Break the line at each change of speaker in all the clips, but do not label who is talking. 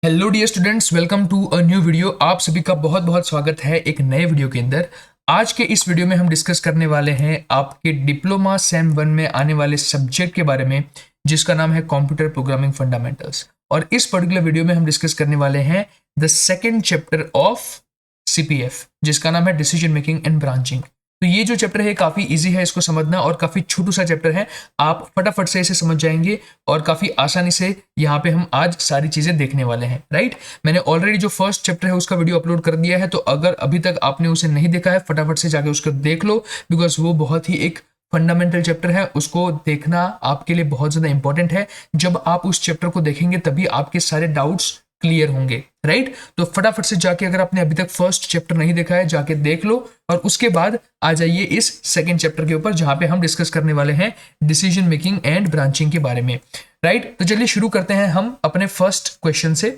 Hello dear students, welcome to a new video. आप सभी का बहुत बहुत स्वागत है एक नए वीडियो के अंदर। आज के इस वीडियो में हम डिस्कस करने वाले हैं आपके डिप्लोमा सेम 1 में आने वाले सब्जेक्ट के बारे में, जिसका नाम है कंप्यूटर प्रोग्रामिंग फंडामेंटल्स। और इस पर्टिकुलर वीडियो में हम डिस्कस करने वाले हैं the second chapter of CPF, जिसका नाम है डिसीजन मेकिंग एंड ब्रांचिंग। तो ये जो चैप्टर है काफ़ी इजी है इसको समझना, और काफ़ी छोटू सा चैप्टर है। आप फटाफट से इसे समझ जाएंगे और काफ़ी आसानी से यहाँ पे हम आज सारी चीज़ें देखने वाले हैं, राइट। मैंने ऑलरेडी जो फर्स्ट चैप्टर है उसका वीडियो अपलोड कर दिया है, तो अगर अभी तक आपने उसे नहीं देखा है फटाफट से जाके उसको देख लो, बिकॉज वो बहुत ही एक फंडामेंटल चैप्टर है। उसको देखना आपके लिए बहुत ज़्यादा इंपॉर्टेंट है। जब आप उस चैप्टर को देखेंगे तभी आपके सारे डाउट्स क्लियर होंगे, राइट। तो फटाफट से जाके, अगर आपने अभी तक फर्स्ट चैप्टर नहीं देखा है, जाके देख लो और उसके बाद आ जाइए इस सेकंड चैप्टर के ऊपर, जहां पे हम डिस्कस करने वाले हैं डिसीजन मेकिंग एंड ब्रांचिंग के बारे में, राइट। तो चलिए शुरू करते हैं हम अपने फर्स्ट क्वेश्चन से।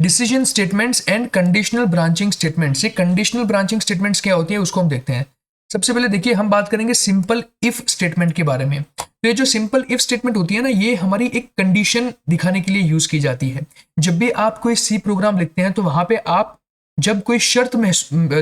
Decision statements and conditional branching statements. ये कंडीशनल ब्रांचिंग स्टेटमेंट्स क्या होती है उसको हम देखते हैं। सबसे पहले देखिए, हम बात करेंगे सिंपल इफ स्टेटमेंट के बारे में। तो ये जो सिंपल इफ स्टेटमेंट होती है ना, ये हमारी एक कंडीशन दिखाने के लिए यूज की जाती है। जब भी आप कोई सी प्रोग्राम लिखते हैं तो वहां पे आप जब कोई शर्त में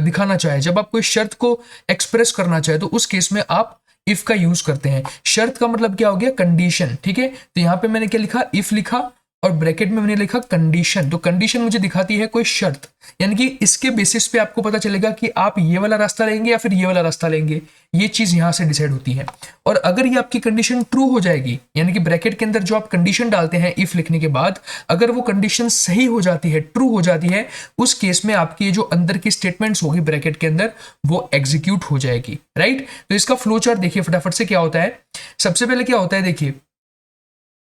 दिखाना चाहे, जब आप कोई शर्त को एक्सप्रेस करना चाहे, तो उस केस में आप इफ का यूज करते हैं। शर्त का मतलब क्या हो गया? कंडीशन, ठीक है। तो यहां पे मैंने क्या लिखा? इफ लिखा, और ब्रैकेट में मैंने लिखा कंडीशन। तो कंडीशन मुझे दिखाती है कोई शर्त, यानी कि इसके बेसिस पे आपको पता चलेगा कि आप ये वाला रास्ता लेंगे या फिर ये वाला रास्ता लेंगे। ये चीज यहां से डिसाइड होती है। और अगर ये आपकी कंडीशन ट्रू हो जाएगी, यानी कि ब्रैकेट के अंदर जो आप कंडीशन डालते हैं इफ लिखने के बाद, अगर वो कंडीशन सही हो जाती है, ट्रू हो जाती है, उस केस में आपकी जो अंदर की स्टेटमेंट्स होगी ब्रैकेट के अंदर, वो एग्जीक्यूट हो जाएगी, राइट। तो इसका फ्लो चार्ट देखिए फटाफट से क्या होता है। सबसे पहले क्या होता है, देखिए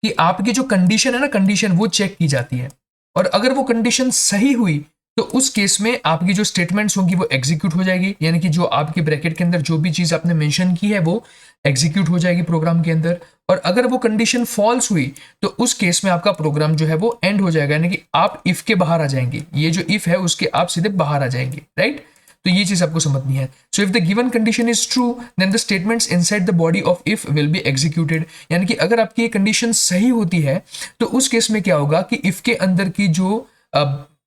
कि आपकी जो कंडीशन है ना, कंडीशन वो चेक की जाती है, और अगर वो कंडीशन सही हुई तो उस केस में आपकी जो स्टेटमेंट्स होंगी वो एग्जीक्यूट हो जाएगी, यानी कि जो आपकी ब्रैकेट के अंदर जो भी चीज आपने मेंशन की है वो एग्जीक्यूट हो जाएगी प्रोग्राम के अंदर। और अगर वो कंडीशन फॉल्स हुई तो उस केस में आपका प्रोग्राम जो है वो एंड हो जाएगा, यानी कि आप इफ के बाहर आ जाएंगे। ये जो इफ है उसके आप सीधे बाहर आ जाएंगे, राइट। तो ये चीज आपको समझनी है। So if the given condition is true then the statements inside the body of if will be executed. यानी कि अगर आपकी ये कंडीशन सही होती है तो उस केस में क्या होगा कि इफ के अंदर की जो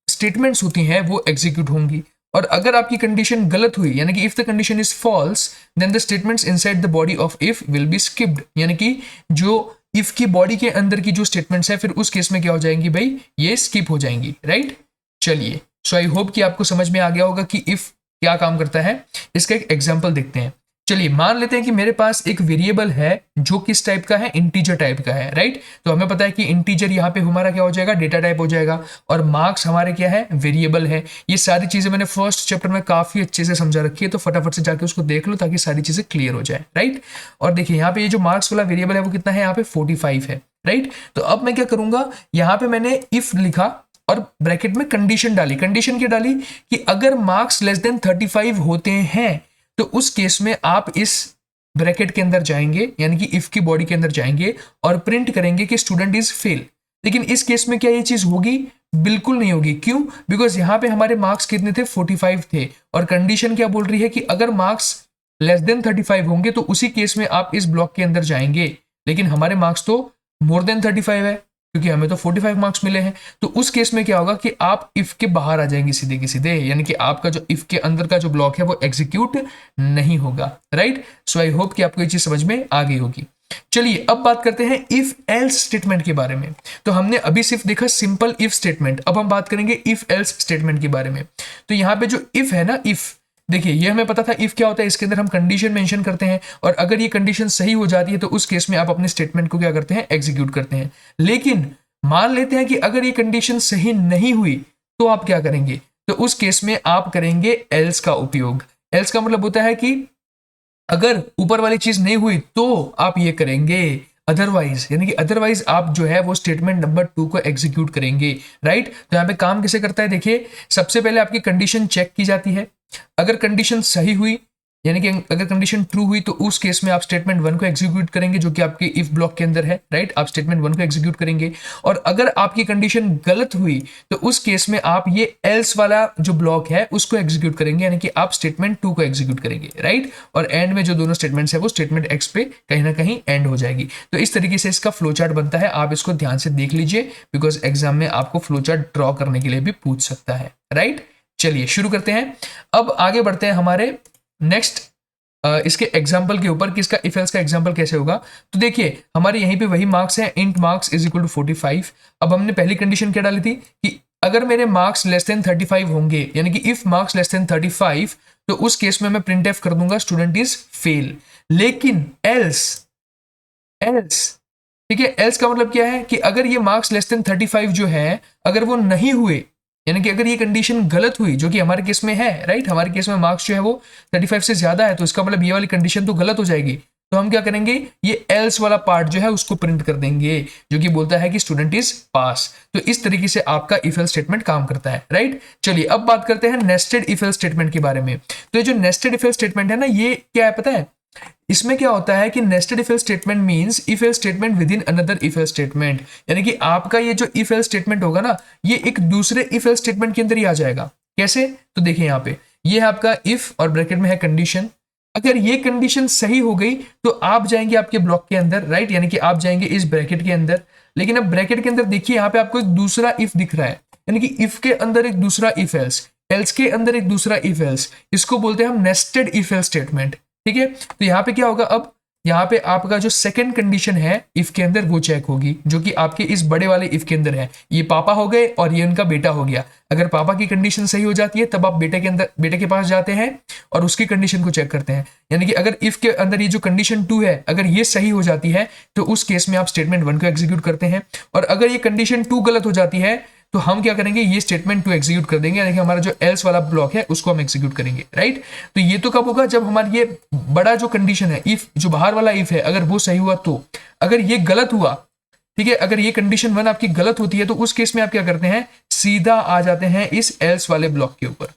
स्टेटमेंट्स होती हैं वो एग्जीक्यूट होंगी। और अगर आपकी कंडीशन गलत हुई, यानी कि if the condition is false then the statements inside the body of if will be skipped. यानी कि जो इफ की बॉडी के अंदर की जो स्टेटमेंट्स है, फिर उस केस में क्या हो जाएंगी भाई? ये स्किप हो जाएंगी, राइट। चलिए, सो आई होप कि आपको समझ में आ गया होगा कि इफ क्या काम करता है। इसका एक एग्जाम्पल देखते हैं। चलिए, मान लेते हैं कि मेरे पास एक वेरिएबल है जो किस टाइप का है? इंटीजर टाइप का है, राइट। तो हमें पता है कि इंटीजर यहाँ पे हमारा क्या हो जाएगा? डेटा टाइप हो जाएगा। और मार्क्स हमारे क्या है? वेरिएबल है। ये सारी चीजें मैंने फर्स्ट चैप्टर में काफी अच्छे से समझा रखी है, तो फटाफट से जाके उसको देख लो ताकि सारी चीजें क्लियर हो जाए, राइट। और देखिए यहाँ पे ये जो मार्क्स वाला वेरिएबल है वो कितना है? यहाँ पे 45 है, राइट। तो अब मैं क्या करूंगा, यहाँ पे मैंने इफ लिखा और ब्रैकेट में कंडीशन डाली। कंडीशन क्या डाली? कि अगर मार्क्स लेस देन 35 होते हैं तो उस केस में आप इस ब्रैकेट के अंदर जाएंगे, यानी कि इफ की बॉडी के अंदर जाएंगे और प्रिंट करेंगे कि स्टूडेंट इज फेल। लेकिन इस केस में क्या ये चीज होगी? बिल्कुल नहीं होगी। क्यों? बिकॉज यहां पे हमारे मार्क्स कितने थे? 45 थे। और कंडीशन क्या बोल रही है कि अगर मार्क्स लेस देन 35 होंगे तो उसी केस में आप इस ब्लॉक के अंदर जाएंगे। लेकिन हमारे मार्क्स तो मोर देन 35 है, क्योंकि हमें तो 45 मार्क्स मिले हैं। तो उस केस में क्या होगा कि आप इफ के बाहर आ जाएंगे सीधे के सीधे, यानी कि आपका जो इफ के अंदर का जो ब्लॉक है वो एग्जीक्यूट नहीं होगा, राइट। सो आई होप कि आपको ये चीज समझ में आ गई होगी। चलिए, अब बात करते हैं इफ एल्स स्टेटमेंट के बारे में। तो हमने अभी सिर्फ देखा सिंपल इफ स्टेटमेंट, अब हम बात करेंगे इफ एल्स स्टेटमेंट के बारे में। तो यहाँ पे जो इफ है ना, इफ, देखिए ये हमें पता था इफ क्या होता है। इसके अंदर हम कंडीशन मेंशन करते हैं, और अगर ये कंडीशन सही हो जाती है तो उस केस में आप अपने स्टेटमेंट को क्या करते हैं? एग्जीक्यूट करते हैं। लेकिन मान लेते हैं कि अगर ये कंडीशन सही नहीं हुई तो आप क्या करेंगे? तो उस केस में आप करेंगे एल्स का उपयोग। एल्स का मतलब होता है कि अगर ऊपर वाली चीज नहीं हुई तो आप ये करेंगे अदरवाइज, यानी कि अदरवाइज आप जो है वो स्टेटमेंट नंबर 2 को एग्जीक्यूट करेंगे, राइट। तो यहां पे काम कैसे करता है? देखिए, सबसे पहले आपकी कंडीशन चेक की जाती है। अगर कंडीशन सही हुई यानी कि अगर कंडीशन ट्रू हुई तो उस केस में आप स्टेटमेंट 1 को एग्जीक्यूट करेंगे जो कि आपके इफ ब्लॉक के अंदर है, राइट। आप स्टेटमेंट 1 को एग्जीक्यूट करेंगे। और अगर आपकी कंडीशन गलत हुई तो उस केस में आप ये एल्स वाला जो ब्लॉक है उसको एग्जीक्यूट करेंगे, यानी कि आप स्टेटमेंट 2 को एग्जीक्यूट करेंगे, राइट। और एंड में जो दोनों स्टेटमेंट्स है वो स्टेटमेंट एक्स पे कहीं ना कहीं एंड हो जाएगी। तो इस तरीके से इसका फ्लो चार्ट बनता है। आप इसको ध्यान से देख लीजिए, बिकॉज एग्जाम में आपको फ्लो चार्ट ड्रॉ करने के लिए भी पूछ सकता है, राइट। चलिए शुरू करते हैं। अब आगे बढ़ते हैं हमारे नेक्स्ट इसके एग्जाम्पल के ऊपर कि इसका इफ एल्स का एग्जाम्पल कैसे होगा। तो देखिए हमारे यहीं पे वही मार्क्स है, int marks is equal to 45। अब हमने पहली कंडीशन क्या डाली थी कि अगर मेरे मार्क्स लेस देन 35 होंगे, यानी कि इफ मार्क्स लेस देन 35, तो उस केस में मैं प्रिंट एफ कर दूंगा स्टूडेंट इज फेल। लेकिन एल्स एल्स ठीक है, एल्स का मतलब क्या है कि अगर ये मार्क्स लेस देन 35 जो है अगर वो नहीं हुए, यानी कि अगर ये कंडीशन गलत हुई, जो कि हमारे केस में है, राइट। हमारे केस में मार्क्स जो है वो 35 से ज्यादा है, तो इसका मतलब ये वाली कंडीशन तो गलत हो जाएगी। तो हम क्या करेंगे, ये एल्स वाला पार्ट जो है उसको प्रिंट कर देंगे जो कि बोलता है कि स्टूडेंट इज पास। तो इस तरीके से आपका इफ एल्स स्टेटमेंट काम करता है, राइट। चलिए अब बात करते हैं नेस्टेड इफ एल्स स्टेटमेंट के बारे में। तो ये जो नेस्टेड इफ एल्स स्टेटमेंट है ना, ये क्या है पता है, इसमें क्या होता है कि nested if else statement means if else statement with in another if else statement. यानी कि आपका ये जो इफ एल्स स्टेटमेंट होगा ना, ये एक दूसरे इफ एल्स स्टेटमेंट के अंदर ही आ जाएगा। कैसे, तो देखिए यहाँ पे ये है आपका इफ और ब्रैकेट में है कंडीशन। अगर ये कंडीशन सही हो गई तो आप जाएंगे आपके ब्लॉक के अंदर, राइट, यानी कि आप जाएंगे इस ब्रैकेट के अंदर। लेकिन अब ब्रैकेट के अंदर देखिए यहाँ पे आपको एक दूसरा इफ दिख रहा है, यानी कि इफ के अंदर एक दूसरा इफ एल्स, एल्स के अंदर एक दूसरा इफ एल्स। इसको बोलते हैं हम नेस्टेड इफ एल्स स्टेटमेंट, ठीक है। तो यहाँ पे क्या होगा, अब यहाँ पे आपका जो सेकंड कंडीशन है इफ के अंदर वो चेक होगी, जो कि आपके इस बड़े वाले इफ के अंदर है। ये पापा हो गए और ये उनका बेटा हो गया। अगर पापा की कंडीशन सही हो जाती है तब आप बेटे के पास जाते हैं और उसकी कंडीशन को चेक करते हैं। यानी कि अगर इफ के अंदर ये जो कंडीशन 2 है अगर ये सही हो जाती है तो उस केस में आप स्टेटमेंट 1 को एग्जीक्यूट करते हैं। और अगर ये कंडीशन 2 गलत हो जाती है तो हम क्या करेंगे, ये स्टेटमेंट 2 एग्जीक्यूट कर देंगे, यानी कि हमारा जो एल्स वाला ब्लॉक है उसको हम एग्जीक्यूट करेंगे, राइट। तो ये तो कब होगा, जब हमारा ये बड़ा जो कंडीशन है इफ, जो बाहर वाला इफ है, अगर वो सही हुआ तो। अगर ये गलत हुआ, ठीक है, अगर ये कंडीशन 1 आपकी गलत होती है तो उस केस में आप क्या करते हैं, सीधा आ जाते हैं इस एल्स वाले ब्लॉक के ऊपर।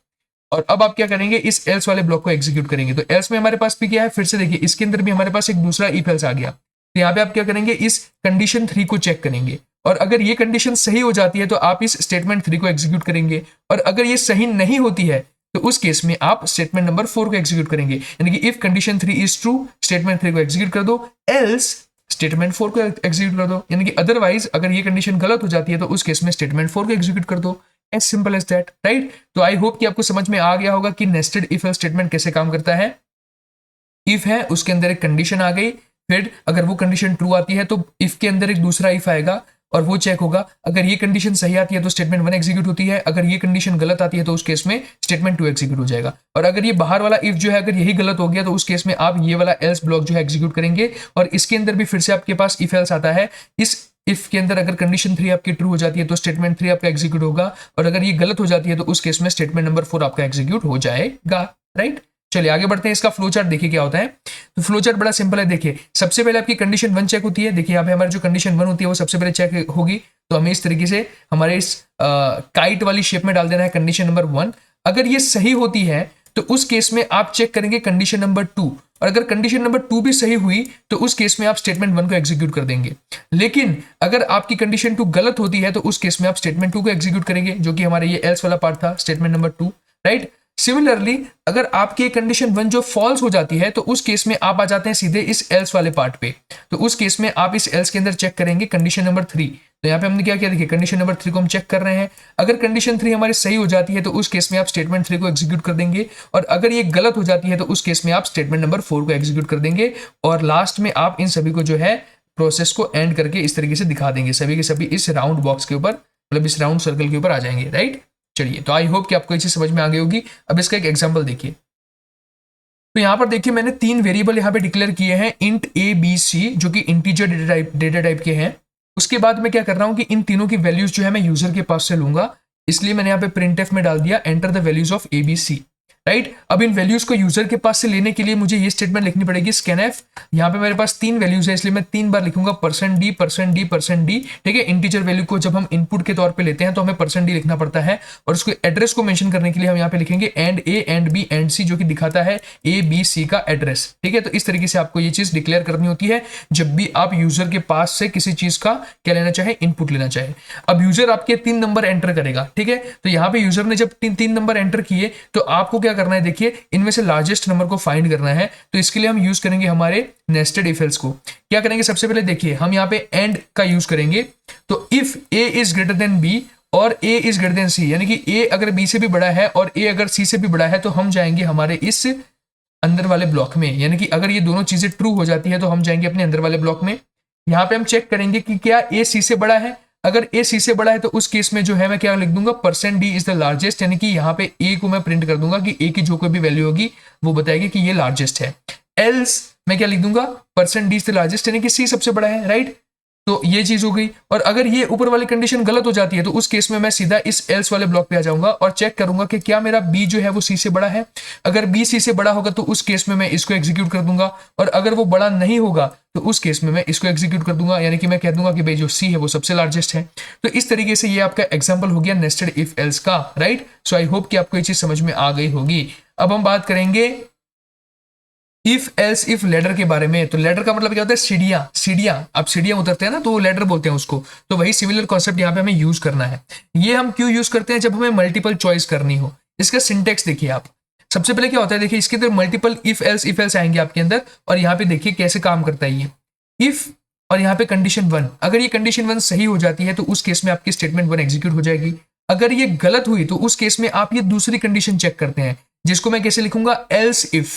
और अब आप क्या करेंगे, इस एल्स वाले ब्लॉक को एग्जीक्यूट करेंगे। तो एल्स में हमारे पास भी क्या है, फिर से देखिए इसके अंदर भी हमारे पास एक दूसरा इफ एल्स आ गया। तो यहाँ पे आप क्या करेंगे, इस कंडीशन 3 को चेक करेंगे और अगर ये कंडीशन सही हो जाती है तो आप इस स्टेटमेंट 3 को एग्जीक्यूट करेंगे। और अगर ये सही नहीं होती है तो उस केस में आप स्टेटमेंट नंबर 4 को एग्जीक्यूट करेंगे, यानी कि if condition 3 is true statement 3 को एग्जीक्यूट कर दो, एल्स स्टेटमेंट 4 को एग्जीक्यूट कर दो। यानी कि अदरवाइज अगर ये कंडीशन गलत हो जाती है तो उस केस में स्टेटमेंट 4 को एग्जीक्यूट कर दो। As simple as that, right. तो आई होप कि आपको समझ में आ गया होगा कि नेस्टेड इफ एल्स स्टेटमेंट कैसे काम करता है। इफ है, उसके अंदर एक कंडीशन आ गई, फिर अगर वो कंडीशन ट्रू आती है तो इफ के अंदर एक दूसरा इफ आएगा और वो चेक होगा। अगर ये कंडीशन सही आती है तो स्टेटमेंट 1 एग्जीक्यूट होती है, अगर ये कंडीशन गलत आती है तो उस केस में स्टेटमेंट 2 एग्जीक्यूट हो जाएगा। और अगर ये बाहर वाला इफ जो है अगर यही गलत हो गया तो उस केस में आप ये वाला एल्स ब्लॉक जो है एग्जीक्यूट करेंगे। और इसके अंदर भी फिर से आपके पास इफ एल्स आता है। इस इफ के अंदर अगर कंडीशन 3 आपकी ट्रू हो जाती है तो स्टेटमेंट 3 आपका एग्जीक्यूट होगा, और अगर ये गलत हो जाती है तो उस केस में स्टेटमेंट नंबर 4 आपका एग्जीक्यूट हो जाएगा, राइट। चलिए आगे बढ़ते हैं, इसका फ्लो चार्ट देखिए क्या होता है। तो फ्लो चार्ट बड़ा सिंपल है। देखिए सबसे पहले आपकी कंडीशन 1 चेक होती है। देखिए यहाँ पे हमारी जो कंडीशन 1 होती है वो सबसे पहले चेक होगी। तो हमें इस तरीके से हमारे इस काइट वाली शेप में डाल देना है कंडीशन नंबर 1। अगर ये सही होती है तो उस केस में आप चेक करेंगे कंडीशन नंबर 2, और अगर कंडीशन नंबर 2 भी सही हुई तो उस केस में आप स्टेटमेंट 1 को एग्जीक्यूट कर देंगे। लेकिन अगर आपकी कंडीशन 2 गलत होती है तो उस केस में आप स्टेटमेंट 2 को एग्जीक्यूट करेंगे, जो कि हमारे ये एल्स वाला पार्ट था, स्टेटमेंट नंबर 2, राइट। सिमिलरली अगर आपकी कंडीशन 1 जो फॉल्स हो जाती है तो उस केस में आप आ जाते हैं सीधे इस एल्स वाले पार्ट पे। तो उस केस में आप इस एल्स के अंदर चेक करेंगे कंडीशन नंबर 3। तो यहाँ पे हमने क्या किया, देखिए कंडीशन नंबर 3 को हम चेक कर रहे हैं। अगर कंडीशन 3 हमारी सही हो जाती है तो उस केस में आप स्टेटमेंट 3 को एग्जीक्यूट कर देंगे, और अगर ये गलत हो जाती है तो उस केस में आप स्टेटमेंट नंबर 4 को एग्जीक्यूट कर देंगे। और लास्ट में आप इन सभी को जो है प्रोसेस को एंड करके इस तरीके से दिखा देंगे, सभी के सभी इस राउंड बॉक्स के ऊपर, मतलब इस राउंड सर्कल के ऊपर आ जाएंगे, राइट। चलिए, तो आई होप कि आपको ये चीज समझ में आ गई होगी। अब इसका एक एग्जांपल देखिए। तो यहाँ पर देखिए मैंने 3 वेरिएबल यहाँ पे डिक्लेयर किए हैं, इंट ए बी सी, जो कि इंटीजर डेटा टाइप के हैं। उसके बाद मैं क्या कर रहा हूँ कि इन तीनों की वैल्यूज जो है मैं यूजर के पास से लूंगा, इसलिए मैंने यहाँ पे प्रिंट एफ में डाल दिया enter the values of A B C. Right. अब इन वैल्यूज को यूजर के पास से लेने के लिए मुझे ये स्टेटमेंट लिखनी पड़ेगी स्कैनफ। यहाँ पे मेरे पास 3 वैल्यूज है, इसलिए मैं 3 बार लिखूंगा %d %d %d, ठीक है। इंटीजर वैल्यू को जब हम इनपुट के तौर पे लेते हैं तो हमें %d लिखना पड़ता है, और उसको एड्रेस को मेंशन करने के लिए हम यहाँ पे लिखेंगे and a and b and c, जो कि दिखाता है a b c का एड्रेस, ठीक है। तो इस तरीके से आपको ये चीज डिक्लेयर करनी होती है जब भी आप यूजर के पास से किसी चीज का क्या लेना चाहे, इनपुट लेना चाहे। अब यूजर आपके 3 नंबर एंटर करेगा, ठीक है। तो यहाँ पे यूजर ने जब 3 नंबर एंटर किए तो आपको क्या करना है, देखिए इनमें से लार्जेस्ट नंबर को फाइंड करना है। तो इसके लिए हम यूज करेंगे हमारे नेस्टेड इफ एल्स को। क्या करेंगे, सबसे पहले देखिए हम यहाँ पे एंड का यूज करेंगे। तो if a is greater than b और a is greater than c, यानी कि a अगर b से भी बड़ा है और a अगर c से भी बड़ा है, तो हम जाएंगे हमारे इस अंदर वाले ब्लॉक में। यानी कि अगर ये दोनों चीजें ट्रू हो जाती है तो हम जाएंगे अपने अंदर वाले ब्लॉक में। यहाँ पे हम चेक करेंगे कि क्या a c से बड़ा है। अगर a c से बड़ा है तो उस केस में जो है मैं क्या लिख दूंगा, %d इज द लार्जेस्ट, यानी कि यहाँ पे a को मैं प्रिंट कर दूंगा कि a की जो कोई भी वैल्यू होगी वो बताएगी कि ये लार्जेस्ट है। एल्स मैं क्या लिख दूंगा, %d इज द लार्जेस्ट, यानी कि c सबसे बड़ा है, राइट। तो ये चीज हो गई। और अगर ये ऊपर वाली कंडीशन गलत हो जाती है तो उस केस में मैं सीधा इस एल्स वाले ब्लॉक पे आ जाऊंगा और चेक करूंगा कि क्या मेरा b जो है वो c से बड़ा है। अगर b c से बड़ा होगा तो उस केस में मैं इसको एग्जीक्यूट कर दूंगा, और अगर वो बड़ा नहीं होगा तो उस केस में मैं इसको एग्जीक्यूट कर दूंगा, यानी कि मैं कह दूंगा कि भाई जो c है वो सबसे लार्जेस्ट है। तो इस तरीके से ये आपका एग्जाम्पल हो गया नेस्टेड इफ एल्स का, राइट। सो आई होप कि आपको ये चीज समझ में आ गई होगी। अब हम बात करेंगे इफ एल्स इफ लेडर के बारे में। तो लेडर का मतलब क्या होता है, सीढ़ियां आप सीढ़ियां उतरते हैं ना, तो वो लेडर बोलते हैं उसको। तो वही सिमिलर कॉन्सेप्ट यहाँ पे हमें यूज करना है। ये हम क्यों यूज करते हैं, जब हमें मल्टीपल चॉइस करनी हो। इसका सिंटेक्स देखिए आप, सबसे पहले क्या होता है, देखिए इसके अंदर मल्टीपल इफ एल्स आएंगे आपके अंदर, और यहाँ पे देखिए कैसे काम करता है ये इफ, और यहाँ पे कंडीशन 1, अगर ये कंडीशन 1 सही हो जाती है तो उस केस में आपकी स्टेटमेंट 1 एग्जीक्यूट हो जाएगी। अगर ये गलत हुई तो उस केस में आप ये दूसरी कंडीशन चेक करते हैं, जिसको मैं कैसे लिखूंगा, एल्स इफ,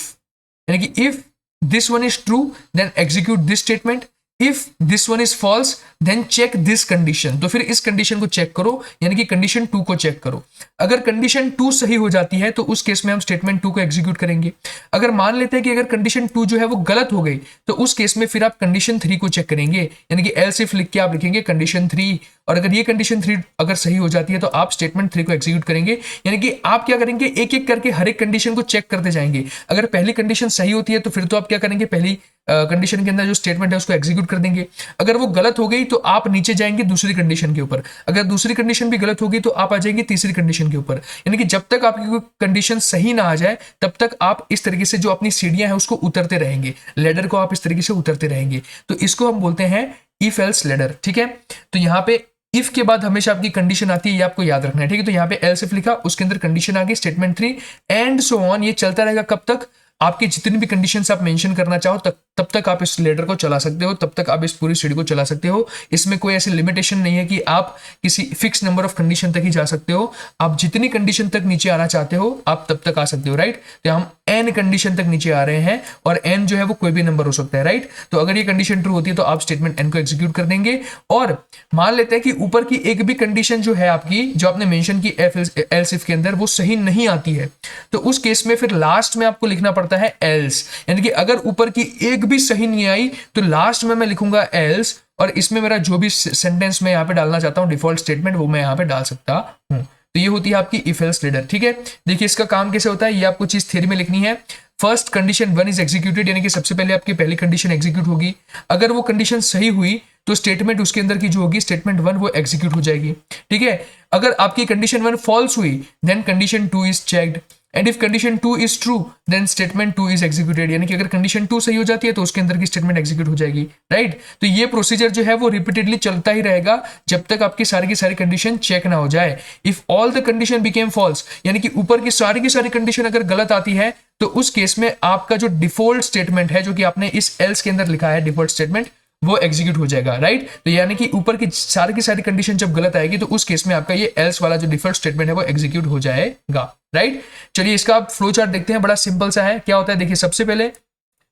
यानी कि if this one is true then execute this statement, if this one is false then check this condition। तो फिर इस कंडीशन को चेक करो, यानी कि कंडीशन 2 को चेक करो। अगर कंडीशन 2 सही हो जाती है तो उस केस में हम स्टेटमेंट 2 को एग्जीक्यूट करेंगे। अगर मान लेते हैं कि अगर कंडीशन 2 जो है वो गलत हो गई तो उस केस में फिर आप कंडीशन 3 को चेक करेंगे, यानी कि एल्स इफ लिख के आप लिखेंगे कंडीशन 3, और अगर ये कंडीशन 3 अगर सही हो जाती है तो आप स्टेटमेंट 3 को एग्जीक्यूट करेंगे। यानी कि आप क्या करेंगे, एक एक करके हर एक कंडीशन को चेक करते जाएंगे। अगर पहली कंडीशन सही होती है तो फिर तो आप क्या करेंगे, पहली कंडीशन के अंदर जो स्टेटमेंट है उसको एग्जीक्यूट कर देंगे। अगर वो गलत हो गई तो आप नीचे जाएंगे दूसरी कंडीशन के ऊपर। अगर दूसरी कंडीशन भी गलत होगी तो आप आ जाएंगे तीसरी कंडीशन के ऊपर। यानी कि जब तक आपकी कोई कंडीशन सही ना आ जाए तब तक आप इस तरीके से जो अपनी सीढ़ियां हैं उसको उतरते रहेंगे, लेडर को आप इस तरीके से उतरते रहेंगे। तो इसको हम बोलते हैं इफ एल्स लेडर, ठीक है। तो यहाँ पे इफ के बाद हमेशा आपकी कंडीशन आती है, ये आपको याद रखना है, ठीक है। तो यहाँ पे एल्स इफ लिखा, उसके अंदर कंडीशन आ गई स्टेटमेंट 3 एंड सो ऑन। ये चलता रहेगा कब तक, आपकी जितनी भी कंडीशंस आप मेंशन करना चाहो तब तक आप इस लेडर को चला सकते हो, तब तक आप इस पूरी सीढ़ी को चला सकते हो। इसमें कोई ऐसी लिमिटेशन नहीं है कि आप किसी फिक्स नंबर ऑफ कंडीशन तक ही जा सकते हो। आप जितनी कंडीशन तक नीचे आना चाहते हो आप तब तक आ सकते हो, राइट। तो हम n कंडीशन तक नीचे आ रहे हैं, और n जो है वो कोई भी नंबर हो सकता है, राइट। तो अगर ये कंडीशन ट्रू होती है तो आप स्टेटमेंट n को एग्जीक्यूट कर देंगे। और मान लेते हैं कि ऊपर की एक भी कंडीशन जो है आपकी, जो आपने मेंशन की एल्स इफ के अंदर, वो सही नहीं आती है, तो उस केस में फिर लास्ट में आपको लिखना पड़ता है एल्स। यानी कि अगर ऊपर की एक भी सही नहीं आई तो लास्ट में मैं लिखूंगा एल्स, और इसमें मेरा जो भी सेंटेंस मैं यहाँ पे डालना चाहता हूँ डिफॉल्ट स्टेटमेंट, वो मैं यहाँ पे डाल सकता हूँ। तो ये होती है आपकी इफ एल्स लेडर, ठीक है। देखिए इसका काम कैसे होता है, ये आपको चीज थ्योरी में लिखनी है। फर्स्ट कंडीशन 1 इज एग्जीक्यूटेड, यानी कि सबसे पहले आपकी पहली कंडीशन एग्जीक्यूट होगी। अगर वो कंडीशन सही हुई तो स्टेटमेंट उसके अंदर की जो होगी स्टेटमेंट 1 वो एग्जीक्यूट हो जाएगी, ठीक है। अगर आपकी कंडीशन 1 फॉल्स हुई then condition 2 is checked, and if condition 2 is true then statement 2 is executed. यानी कि अगर कंडीशन 2 सही हो जाती है तो उसके अंदर की स्टेटमेंट एग्जीक्यूट हो जाएगी, राइट। तो ये प्रोसीजर जो है वो रिपीटेडली चलता ही रहेगा जब तक आपकी सारी की सारी कंडीशन चेक ना हो जाए। If all the condition became false, यानी कि ऊपर की सारी कंडीशन अगर गलत आती है तो उस केस में आपका जो डिफॉल्ट स्टेटमेंट है, जो कि आपने इस एल्स के अंदर लिखा है डिफॉल्ट स्टेटमेंट, वो एग्जीक्यूट हो जाएगा, राइट। तो यानी कि ऊपर की सारी कंडीशन जब गलत आएगी तो उस केस में आपका ये एल्स वाला जो डिफॉल्ट स्टेटमेंट है वो एग्जीक्यूट हो जाएगा, राइट। चलिए इसका आप फ्लो चार्ट देखते हैं, बड़ा सिंपल सा है। क्या होता है, देखिए सबसे पहले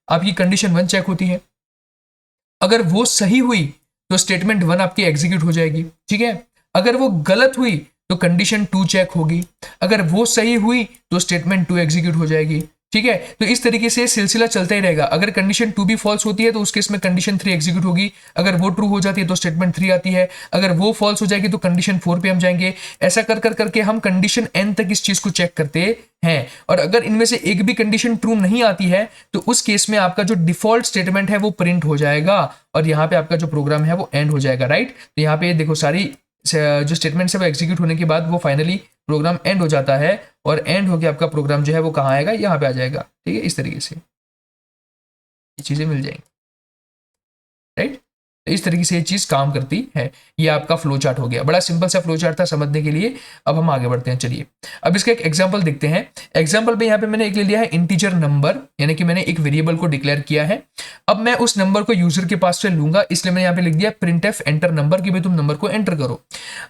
आपकी कंडीशन 1 चेक होती है। अगर वो सही हुई तो स्टेटमेंट 1 आपकी एग्जीक्यूट हो जाएगी, ठीक है। अगर वो गलत हुई तो कंडीशन 2 चेक होगी। अगर वो सही हुई तो स्टेटमेंट 2 एग्जीक्यूट हो जाएगी, ठीक है। तो इस तरीके से सिलसिला चलता ही रहेगा। अगर कंडीशन 2 भी फॉल्स होती है तो उस केस में कंडीशन 3 एग्जीक्यूट होगी, अगर वो ट्रू हो जाती है तो स्टेटमेंट 3 आती है, अगर वो फॉल्स हो जाएगी तो कंडीशन 4 पे हम जाएंगे। ऐसा कर कर करके हम कंडीशन n तक इस चीज को चेक करते हैं। और अगर इनमें से एक भी कंडीशन ट्रू नहीं आती है तो उस केस में आपका जो डिफॉल्ट स्टेटमेंट है वो प्रिंट हो जाएगा और यहाँ पे आपका जो प्रोग्राम है वो एंड हो जाएगा, राइट। तो यहाँ पे देखो सारी जो स्टेटमेंट्स है वो एग्जीक्यूट होने के बाद वो फाइनली प्रोग्राम एंड हो जाता है और एंड होकर आपका प्रोग्राम जो है वो कहाँ आएगा, यहाँ पे आ जाएगा। ठीक है, इस तरीके से ये चीजें मिल जाएंगी, राइट। तो इस तरीके से ये चीज काम करती है। ये आपका फ्लो चार्ट हो गया, बड़ा सिंपल सा फ्लो चार्ट था समझने के लिए। अब हम आगे बढ़ते हैं, चलिए अब इसका एक एग्जांपल देखते हैं। एग्जांपल में यहाँ पे मैंने एक ले लिया है इंटीजर नंबर, यानी कि मैंने एक वेरिएबल को डिक्लेयर किया है। अब मैं उस नंबर को यूजर के पास से लूंगा, इसलिए मैंने यहाँ पे लिख दिया printf एंटर नंबर कि भाई तुम नंबर को एंटर करो।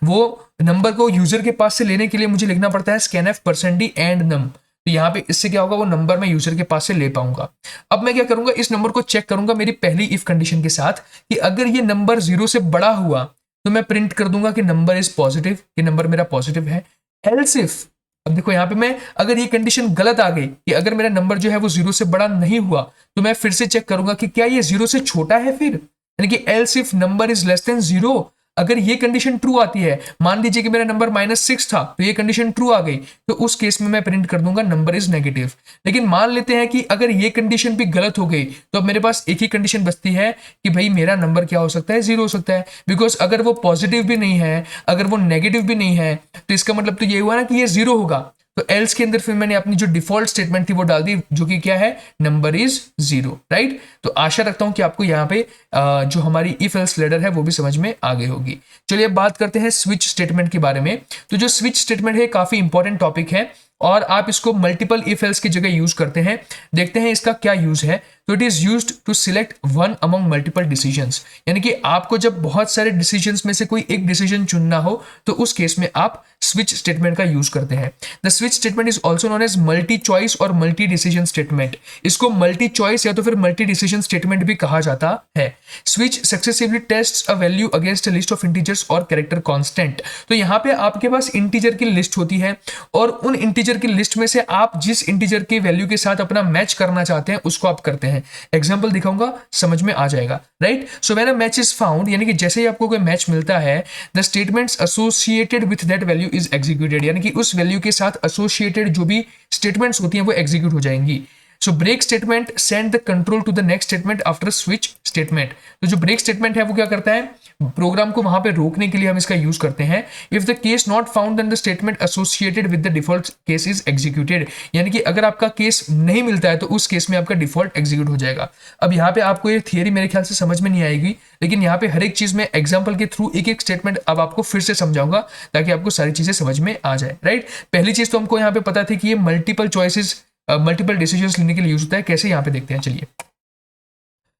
वो नंबर को यूजर के पास से लेने के लिए मुझे लिखना पड़ता है scanf %d एंड num। तो यहाँ पे इससे क्या होगा, वो नंबर मैं यूजर के पास से ले पाऊंगा। अब मैं क्या करूंगा, इस नंबर को चेक करूंगा मेरी पहली इफ कंडीशन के साथ कि अगर ये नंबर 0 से बड़ा हुआ तो मैं प्रिंट कर दूंगा कि नंबर इज पॉजिटिव, कि नंबर मेरा पॉजिटिव है। एल्स इफ, अब देखो यहाँ पे मैं अगर ये कंडीशन गलत आ गई कि अगर मेरा नंबर जो है वो 0 से बड़ा नहीं हुआ तो मैं फिर से चेक करूंगा कि क्या ये 0 से छोटा है फिर, यानी कि else if number is less than 0। अगर ये कंडीशन ट्रू आती है, मान लीजिए कि मेरा नंबर -6 था तो ये कंडीशन ट्रू आ गई, तो उस केस में मैं प्रिंट कर दूंगा नंबर इज नेगेटिव। लेकिन मान लेते हैं कि अगर ये कंडीशन भी गलत हो गई तो अब मेरे पास एक ही कंडीशन बचती है कि भाई मेरा नंबर क्या हो सकता है, 0 हो सकता है। बिकॉज अगर वो पॉजिटिव भी नहीं है, अगर वो नेगेटिव भी नहीं है, तो इसका मतलब तो ये हुआ ना कि ये 0 होगा। तो एल्स के अंदर फिर मैंने अपनी जो डिफॉल्ट स्टेटमेंट थी वो डाल दी, जो कि क्या है, नंबर इज 0, राइट। तो आशा रखता हूं कि आपको यहाँ पे जो हमारी इफ एल्स लेडर है वो भी समझ में आ गई होगी। चलिए अब बात करते हैं स्विच स्टेटमेंट के बारे में। तो जो स्विच स्टेटमेंट है काफी इंपॉर्टेंट टॉपिक है और आप इसको मल्टीपल इफ एल्स की जगह यूज करते हैं। देखते हैं इसका क्या यूज है। तो it is used to select one among multiple decisions, यानी कि आपको जब बहुत सारे डिसीजंस में से कोई एक डिसीजन चुनना हो तो उस केस में आप स्विच स्टेटमेंट का यूज करते हैं। The switch statement is also known as multi choice और मल्टी डिसीजन स्टेटमेंट। इसको मल्टी चॉइस या तो फिर मल्टी डिसीजन स्टेटमेंट भी कहा जाता है। Switch successively tests a value against a list of integers और कैरेक्टर कांस्टेंट। तो यहाँ पे आपके पास इंटीजर की लिस्ट होती है और उन इंटीजर की लिस्ट में से आप जिस इंटीजर के वैल्यू के साथ अपना मैच करना चाहते हैं उसको आप करते हैं। एग्जाम्पल दिखाऊंगा, समझ में आ जाएगा, right. So when a match is found, यानी कि जैसे ही आपको कोई मैच मिलता है, the statements associated with that value is executed, यानी कि उस वैल्यू के साथ एसोसिएटेड जो भी स्टेटमेंट्स होती हैं वो एग्जीक्यूट हो जाएंगी। So break statement send the control to the next statement after switch statement. तो जो ब्रेक स्टेटमेंट है वो क्या करता है, प्रोग्राम को वहां पे रोकने के लिए हम इसका यूज करते हैं। If the case not found then the statement associated with the default case is executed, यानी कि अगर आपका केस नहीं मिलता है तो उस केस में आपका डिफॉल्ट एग्जीक्यूट हो जाएगा। अब यहाँ पे आपको ये थियरी मेरे ख्याल से समझ में नहीं आएगी, लेकिन यहाँ पे हर एक चीज में एग्जाम्पल के थ्रू एक एक स्टेटमेंट अब आपको फिर से समझाऊंगा ताकि आपको सारी चीजें समझ में आ जाए, राइट। पहली चीज तो हमको यहाँ पे पता थी कि ये मल्टीपल चॉइसेस मल्टीपल डिसीजंस लेने के लिए यूज होता है। कैसे, यहाँ पे देखते हैं, चलिए।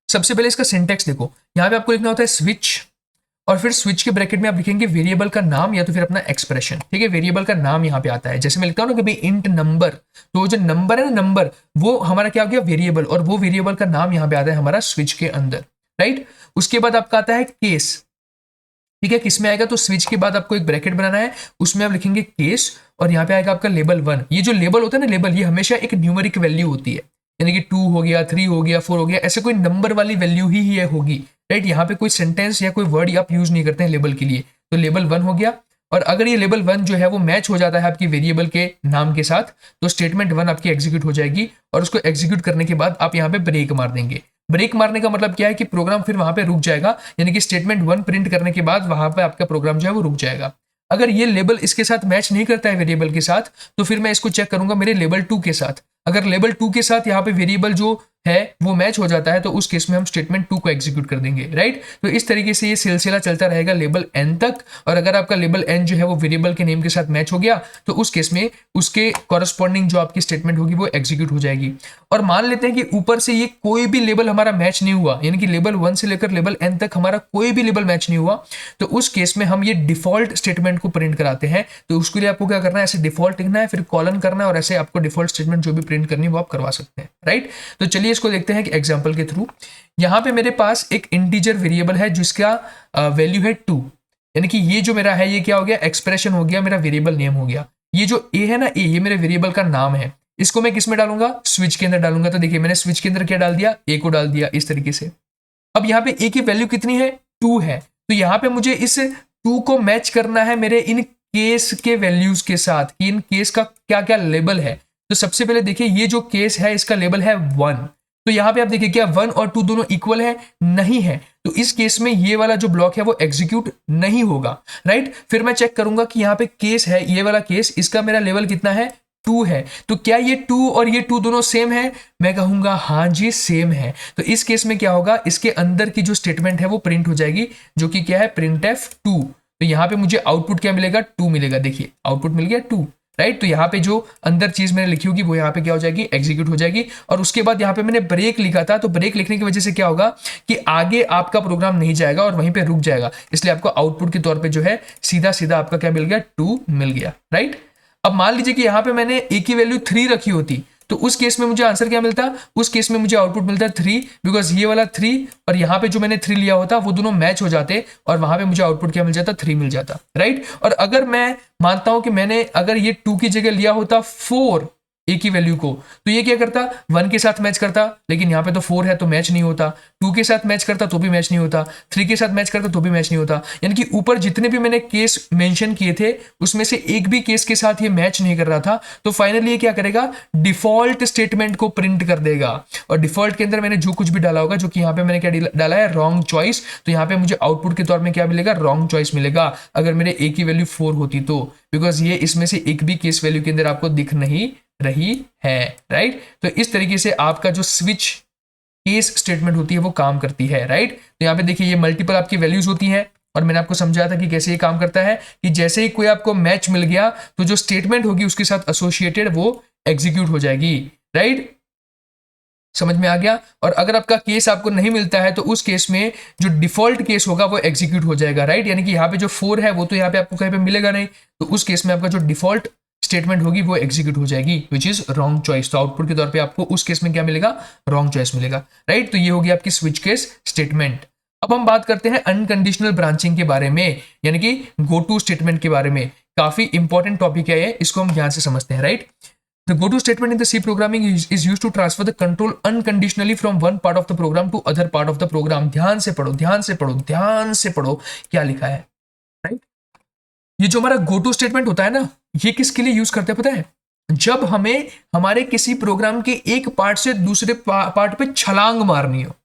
सबसे पहले इसका सिंटैक्स देखो, यहाँ पे आपको लिखना होता है स्विच और फिर स्विच के ब्रैकेट में आप लिखेंगे वेरिएबल का नाम या तो फिर अपना एक्सप्रेशन। ठीक है, वेरिएबल का नाम यहाँ पे आता है, जैसे मैं लिखता हूँ ना कि भाई इंट नंबर, तो जो नंबर है ना, नंबर वो हमारा क्या हो गया, वेरिएबल, और वो वेरिएबल का नाम यहाँ पे आता है हमारा स्विच के अंदर, राइट। उसके बाद आपका आता है केस। ठीक है, किस में आएगा, तो स्विच के बाद आपको एक ब्रैकेट बनाना है, उसमें आप लिखेंगे केस और यहाँ पे आएगा आपका लेबल 1। ये जो लेबल होता है ना, लेबल, ये हमेशा एक न्यूमेरिक वैल्यू होती है, यानी कि 2 हो गया, 3 हो गया, 4 हो गया, ऐसे कोई नंबर वाली वैल्यू ही ये होगी, राइट। यहाँ पे कोई सेंटेंस या कोई वर्ड आप यूज नहीं करते हैं लेबल के लिए, तो लेबल 1 हो गया। और अगर ये लेबल 1 जो है वो मैच हो जाता है आपकी वेरिएबल के नाम के साथ तो स्टेटमेंट 1 आपकी एग्जीक्यूट हो जाएगी और उसको एग्जीक्यूट करने के बाद आप यहाँ पे ब्रेक मार देंगे। ब्रेक मारने का मतलब क्या है कि प्रोग्राम फिर वहां पे रुक जाएगा, यानी कि स्टेटमेंट 1 प्रिंट करने के बाद वहां पे आपका प्रोग्राम जो है वो रुक जाएगा। अगर ये लेबल इसके साथ मैच नहीं करता है वेरिएबल के साथ तो फिर मैं इसको चेक करूंगा मेरे लेबल 2 के साथ। अगर लेबल 2 के साथ यहाँ पे वेरिएबल जो है वो मैच हो जाता है तो उस केस में हम स्टेटमेंट 2 को एग्जीक्यूट कर देंगे, राइट। तो इस तरीके से ये सिलसिला चलता रहेगा लेबल n तक, और अगर आपका लेबल n जो है वो वेरिएबल के नेम के साथ मैच हो गया तो उस केस में उसके कॉरस्पॉन्डिंग जो आपकी स्टेटमेंट होगी वो एग्जीक्यूट हो जाएगी। और मान लेते हैं कि ऊपर से ये कोई भी लेबल हमारा मैच नहीं हुआ, यानी कि लेबल 1 से लेकर लेबल n तक हमारा कोई भी लेबल मैच नहीं हुआ, तो उस केस में हम ये डिफॉल्ट स्टेटमेंट को प्रिंट कराते हैं। तो उसके लिए आपको क्या करना है, ऐसे डिफॉल्ट लिखना है, फिर कॉलन करना है और ऐसे आपको डिफॉल्ट स्टेटमेंट जो भी प्रिंट करनी है वो आप करवा सकते हैं, राइट। तो चलिए इसको देखते हैं कि एग्जाम्पल के थ्रू। यहां पे मेरे पास एक इंटीजर वेरिएबल है जिसका वैल्यू है 2, यानी कि ये जो मेरा है ये क्या हो गया, एक्सप्रेशन हो गया, मेरा वेरिएबल नेम हो गया। ये जो ए है ना, ए, ये मेरे वेरिएबल का नाम है, इसको मैं किस में डालूंगा, स्विच के अंदर डालूंगा। तो देखिए मैंने स्विच के अंदर क्या डाल दिया, ए को डाल दिया इस तरीके से। अब यहाँ पे ए की वैल्यू कितनी है, 2 है। तो यहाँ पे मुझे इस 2 को मैच करना है मेरे इन केस के वैल्यूज के साथ कि इन केस का क्या क्या लेबल है। तो सबसे पहले देखिए ये जो केस है इसका लेबल है 1। तो यहाँ पे आप देखिए क्या 1 और 2 दोनों इक्वल है, नहीं है। तो इस केस में ये वाला जो ब्लॉक है वो एग्जीक्यूट नहीं होगा, राइट। फिर मैं चेक करूंगा कि यहाँ पे केस है, ये वाला केस, इसका मेरा लेवल कितना है, 2 है। तो क्या ये 2 और ये 2 दोनों सेम है, मैं कहूंगा हाँ जी सेम है। तो इस केस में क्या होगा, इसके अंदर की जो स्टेटमेंट है वो प्रिंट हो जाएगी, जो कि क्या है, printf2। तो यहाँ पे मुझे आउटपुट क्या मिलेगा, 2 मिलेगा। देखिए आउटपुट मिल गया 2, राइट। तो यहाँ पे जो अंदर चीज मैंने लिखी होगी वो यहाँ पे क्या हो जाएगी, एग्जीक्यूट हो जाएगी। और उसके बाद यहाँ पे मैंने ब्रेक लिखा था, तो ब्रेक लिखने की वजह से क्या होगा कि आगे आपका प्रोग्राम नहीं जाएगा और वहीं पे रुक जाएगा, इसलिए आपको आउटपुट के तौर पे जो है सीधा सीधा आपका क्या मिल गया, 2 मिल गया, राइट। अब मान लीजिए कि यहाँ पे मैंने ए की वैल्यू 3 रखी होती, तो उस केस में मुझे आंसर क्या मिलता, उस केस में मुझे आउटपुट मिलता 3, बिकॉज ये वाला 3 और यहाँ पे जो मैंने 3 लिया होता वो दोनों मैच हो जाते और वहां पे मुझे आउटपुट क्या मिल जाता, 3 मिल जाता, राइट। और अगर मैं मानता हूं कि मैंने अगर ये 2 की जगह लिया होता 4 ए की वैल्यू को, तो ये क्या करता, 1 के साथ मैच करता, लेकिन यहाँ पे तो 4 है तो मैच नहीं होता। 2 के साथ मैच करता तो भी मैच नहीं होता, 3 के साथ मैच करता तो भी मैच नहीं होता। यानी कि ऊपर जितने भी मैंने केस मेंशन किए थे उसमें से एक भी केस के साथ ये मैच नहीं कर रहा था। तो फाइनली ये क्या करेगा, डिफॉल्ट स्टेटमेंट को प्रिंट कर देगा। और डिफॉल्ट के अंदर मैंने जो कुछ भी डाला होगा, जो कि यहाँ पे मैंने क्या डाला है, रॉन्ग चॉइस, तो यहाँ पे मुझे आउटपुट के तौर में क्या मिलेगा, रॉन्ग चॉइस मिलेगा, अगर मेरे ए की वैल्यू 4 होती तो, बिकॉज ये इसमें से एक भी केस वैल्यू के अंदर आपको दिख नहीं रही है, राइट। तो इस तरीके से आपका जो स्विच केस स्टेटमेंट होती है वो काम करती है, राइट। तो यहाँ पे देखिए ये मल्टीपल आपकी वैल्यूज होती हैं और मैंने आपको समझाया था कि कैसे ये काम करता है, कि जैसे ही कोई आपको मैच मिल गया तो जो स्टेटमेंट होगी उसके साथ एसोसिएटेड वो एग्जीक्यूट हो जाएगी, राइट। समझ में आ गया। और अगर आपका केस आपको नहीं मिलता है तो उस केस में जो डिफॉल्ट केस होगा वो एग्जीक्यूट हो जाएगा, राइट। यानी कि यहाँ पे जो 4 है वो तो यहाँ पे आपको कहीं पे मिलेगा नहीं, तो उस केस में आपका जो डिफॉल्ट स्टेटमेंट होगी वो एग्जीक्यूट हो जाएगी, विच इज रॉन्ग चॉइस। तो आउटपुट के तौर पे आपको उस केस में क्या मिलेगा, रॉन्ग चॉइस मिलेगा, राइट। तो ये होगी आपकी स्विच केस स्टेटमेंट। अब हम बात करते हैं अनकंडीशनल ब्रांचिंग के बारे में, यानी कि गो टू स्टेटमेंट के बारे में। काफी इंपॉर्टेंट टॉपिक है ये, इसको हम ध्यान से समझते हैं, right. The go-to statement in the C programming is used to transfer the control unconditionally from one part of the program to other part of the program। ध्यान से पढ़ो, ध्यान से पढ़ो, ध्यान से पढ़ो क्या लिखा है, राइट। ये जो हमारा गो टू स्टेटमेंट होता है ना, ये किसके लिए यूज करते हैं पता है, जब हमें हमारे किसी प्रोग्राम के एक पार्ट से दूसरे पार्ट पे छलांग मारनी हो।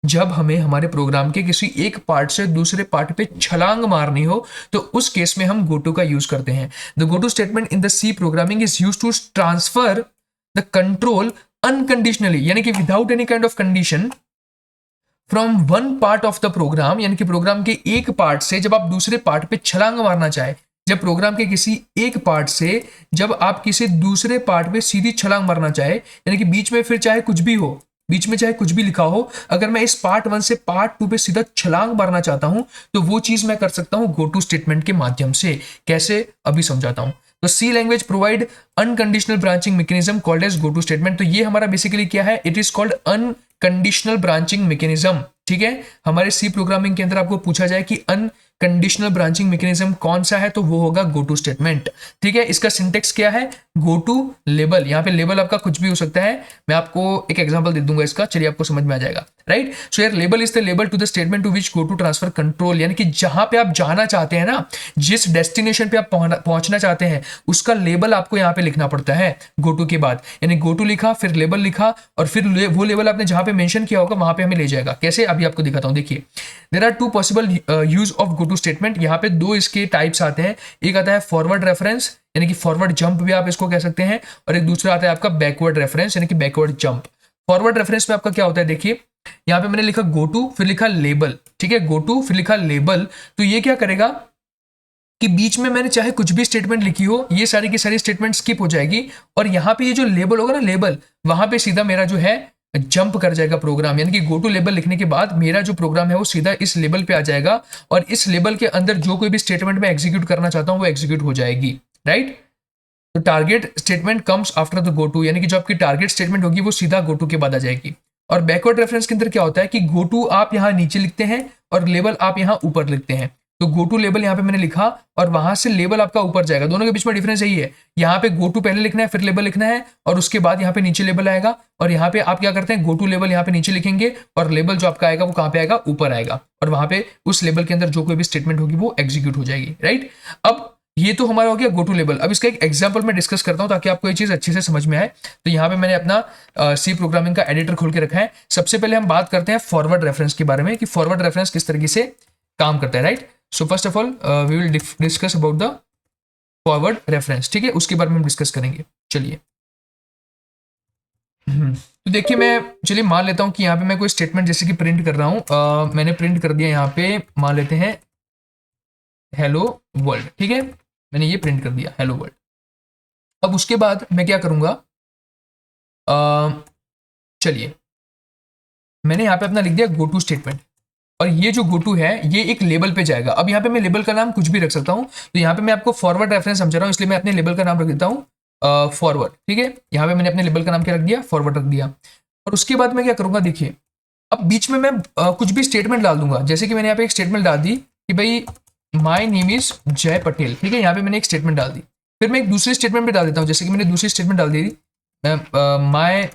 जब हमें हमारे प्रोग्राम के किसी एक पार्ट से दूसरे पार्ट पे छलांग मारनी हो तो उस केस में हम गोटू का यूज करते हैं। The goto statement in the C programming is used to transfer the control unconditionally, यानी कि without any kind of condition, from one part of the program, यानी कि प्रोग्राम के एक पार्ट से जब आप दूसरे पार्ट पे छलांग मारना चाहे, जब प्रोग्राम के किसी एक पार्ट से जब आप किसी दूसरे पार्ट पे सीधी छलांग मारना चाहे, यानी कि बीच में फिर चाहे कुछ भी हो, बीच में चाहे कुछ भी लिखा हो, अगर मैं इस पार्ट 1 से पार्ट 2 पे सीधा छलांग मारना चाहता हूं तो वो चीज मैं कर सकता हूं गो टू स्टेटमेंट के माध्यम से। कैसे, अभी समझाता हूं। तो C language provide unconditional branching mechanism called as go to statement. तो ये हमारा बेसिकली क्या है, it is called unconditional branching mechanism, ठीक है। हमारे सी प्रोग्रामिंग के अंदर आपको पूछा जाए कि अनकंडीशनल ब्रांचिंग मैकेनिज्म कौन सा है, तो वो होगा गो टू स्टेटमेंट, ठीक है। इसका सिंटेक्स क्या है, गो टू लेबल। यहाँ पे लेबल आपका कुछ भी हो सकता है, मैं आपको एक एग्जांपल दे दूंगा इसका, चलिए आपको समझ में आ जाएगा, राइट। सो यार label is the label to the statement to which go to transfer control, यानी कि जहां पे आप जाना चाहते हैं ना, जिस डेस्टिनेशन पे आप पहुंचना चाहते हैं उसका लेबल आपको यहाँ पे लिखना पड़ता है गो टू के बाद। यानी गो टू लिखा, फिर लेबल लिखा, और फिर वो लेबल आपने जहां पे मेंशन किया होगा वहां पे हमें ले जाएगा। कैसे, अभी आपको दिखाता हूं। देखिए there are two possible use of go to statement. यहाँ पे दो इसके टाइप्स आते हैं, एक आता है फॉरवर्ड रेफरेंस, यानी कि फॉरवर्ड जंप भी आप इसको कह सकते हैं, और एक दूसरा आता है आपका बैकवर्ड रेफरेंस, यानी कि बैकवर्ड जंप। फॉरवर्ड रेफरेंस में आपका क्या होता है, देखिए यहाँ पे मैंने लिखा गो टू, फिर लिखा लेबल, ठीक है, गो टू फिर लिखा लेबल। तो ये क्या करेगा कि बीच में मैंने चाहे कुछ भी स्टेटमेंट लिखी हो, ये सारी की सारी स्टेटमेंट स्किप हो जाएगी, और यहाँ पे ये जो लेबल होगा ना, लेबल, वहां पे सीधा मेरा जो है जंप कर जाएगा प्रोग्राम। यानी कि गो टू लेबल लिखने के बाद मेरा जो प्रोग्राम है वो सीधा इस लेबल पे आ जाएगा, और इस लेबल के अंदर जो कोई भी स्टेटमेंट मैं एग्जीक्यूट करना चाहता हूं वो एग्जीक्यूट हो जाएगी, राइट। तो target statement comes after the go to, यानी कि जो आपकी टारगेट स्टेटमेंट होगी वो सीधा गो टू के बाद आ जाएगी। और बैकवर्ड रेफरेंस के अंदर क्या होता है कि गो टू आप यहाँ नीचे लिखते हैं और लेबल आप यहाँ ऊपर लिखते हैं। तो गो टू लेबल यहाँ पे मैंने लिखा और वहां से लेबल आपका ऊपर जाएगा। दोनों के बीच में डिफरेंस यही है, यहाँ पे गो टू पहले लिखना है, फिर लेबल लिखना है, और उसके बाद यहाँ पे नीचे लेबल आएगा। और यहाँ पे आप क्या करते हैं, गो टू लेबल यहाँ पे नीचे लिखेंगे और लेबल जो आपका आएगा वो कहाँ पे आएगा, ऊपर आएगा, और वहां पे उस लेबल के अंदर जो कोई भी स्टेटमेंट होगी वो एग्जीक्यूट हो जाएगी, राइट। अब ये तो हमारा हो गया गो टू लेबल। अब इसका एक एग्जांपल मैं डिस्कस करता हूं ताकि आपको ये चीज अच्छे से समझ में आए। तो यहाँ पे मैंने अपना सी प्रोग्रामिंग का एडिटर खोल के रखा है। सबसे पहले हम बात करते हैं फॉरवर्ड रेफरेंस के बारे में कि फॉरवर्ड रेफरेंस किस तरीके से काम करता है, right. So first of all we will discuss about the forward reference, ठीक है, उसके बारे में हम डिस्कस करेंगे। चलिए तो देखिए, मैं चलिए मान लेता हूं कि यहाँ पे मैं कोई स्टेटमेंट जैसे कि प्रिंट कर रहा हूं। मैंने प्रिंट कर दिया यहाँ पे, मान लेते हैं हेलो वर्ल्ड, ठीक है, मैंने ये प्रिंट कर दिया हेलो वर्ल्ड। अब उसके बाद मैं क्या करूंगा, चलिए मैंने यहाँ पे अपना लिख दिया गो टू स्टेटमेंट, और ये जो गो टू है ये एक लेबल पे जाएगा। अब यहाँ पे मैं लेबल का नाम कुछ भी रख सकता हूँ, तो यहाँ पे मैं आपको फॉरवर्ड रेफरेंस समझा रहा हूँ, इसलिए मैं अपने लेबल का नाम रख देता हूँ फॉरवर्ड, ठीक है। यहाँ पे मैंने अपने लेबल का नाम क्या रख दिया, फॉरवर्ड रख दिया। और उसके बाद मैं क्या करूंगा, देखिए अब बीच में मैं कुछ भी स्टेटमेंट डाल दूंगा। जैसे कि मैंने यहाँ पे एक स्टेटमेंट डाल दी कि भाई माई नेम इज जय पटेल, ठीक है, यहाँ पे मैंने एक स्टेटमेंट डाल दी। फिर मैं एक दूसरी स्टेटमेंट भी डाल देता हूँ, जैसे कि मैंने दूसरी स्टेटमेंट डाल दी, माई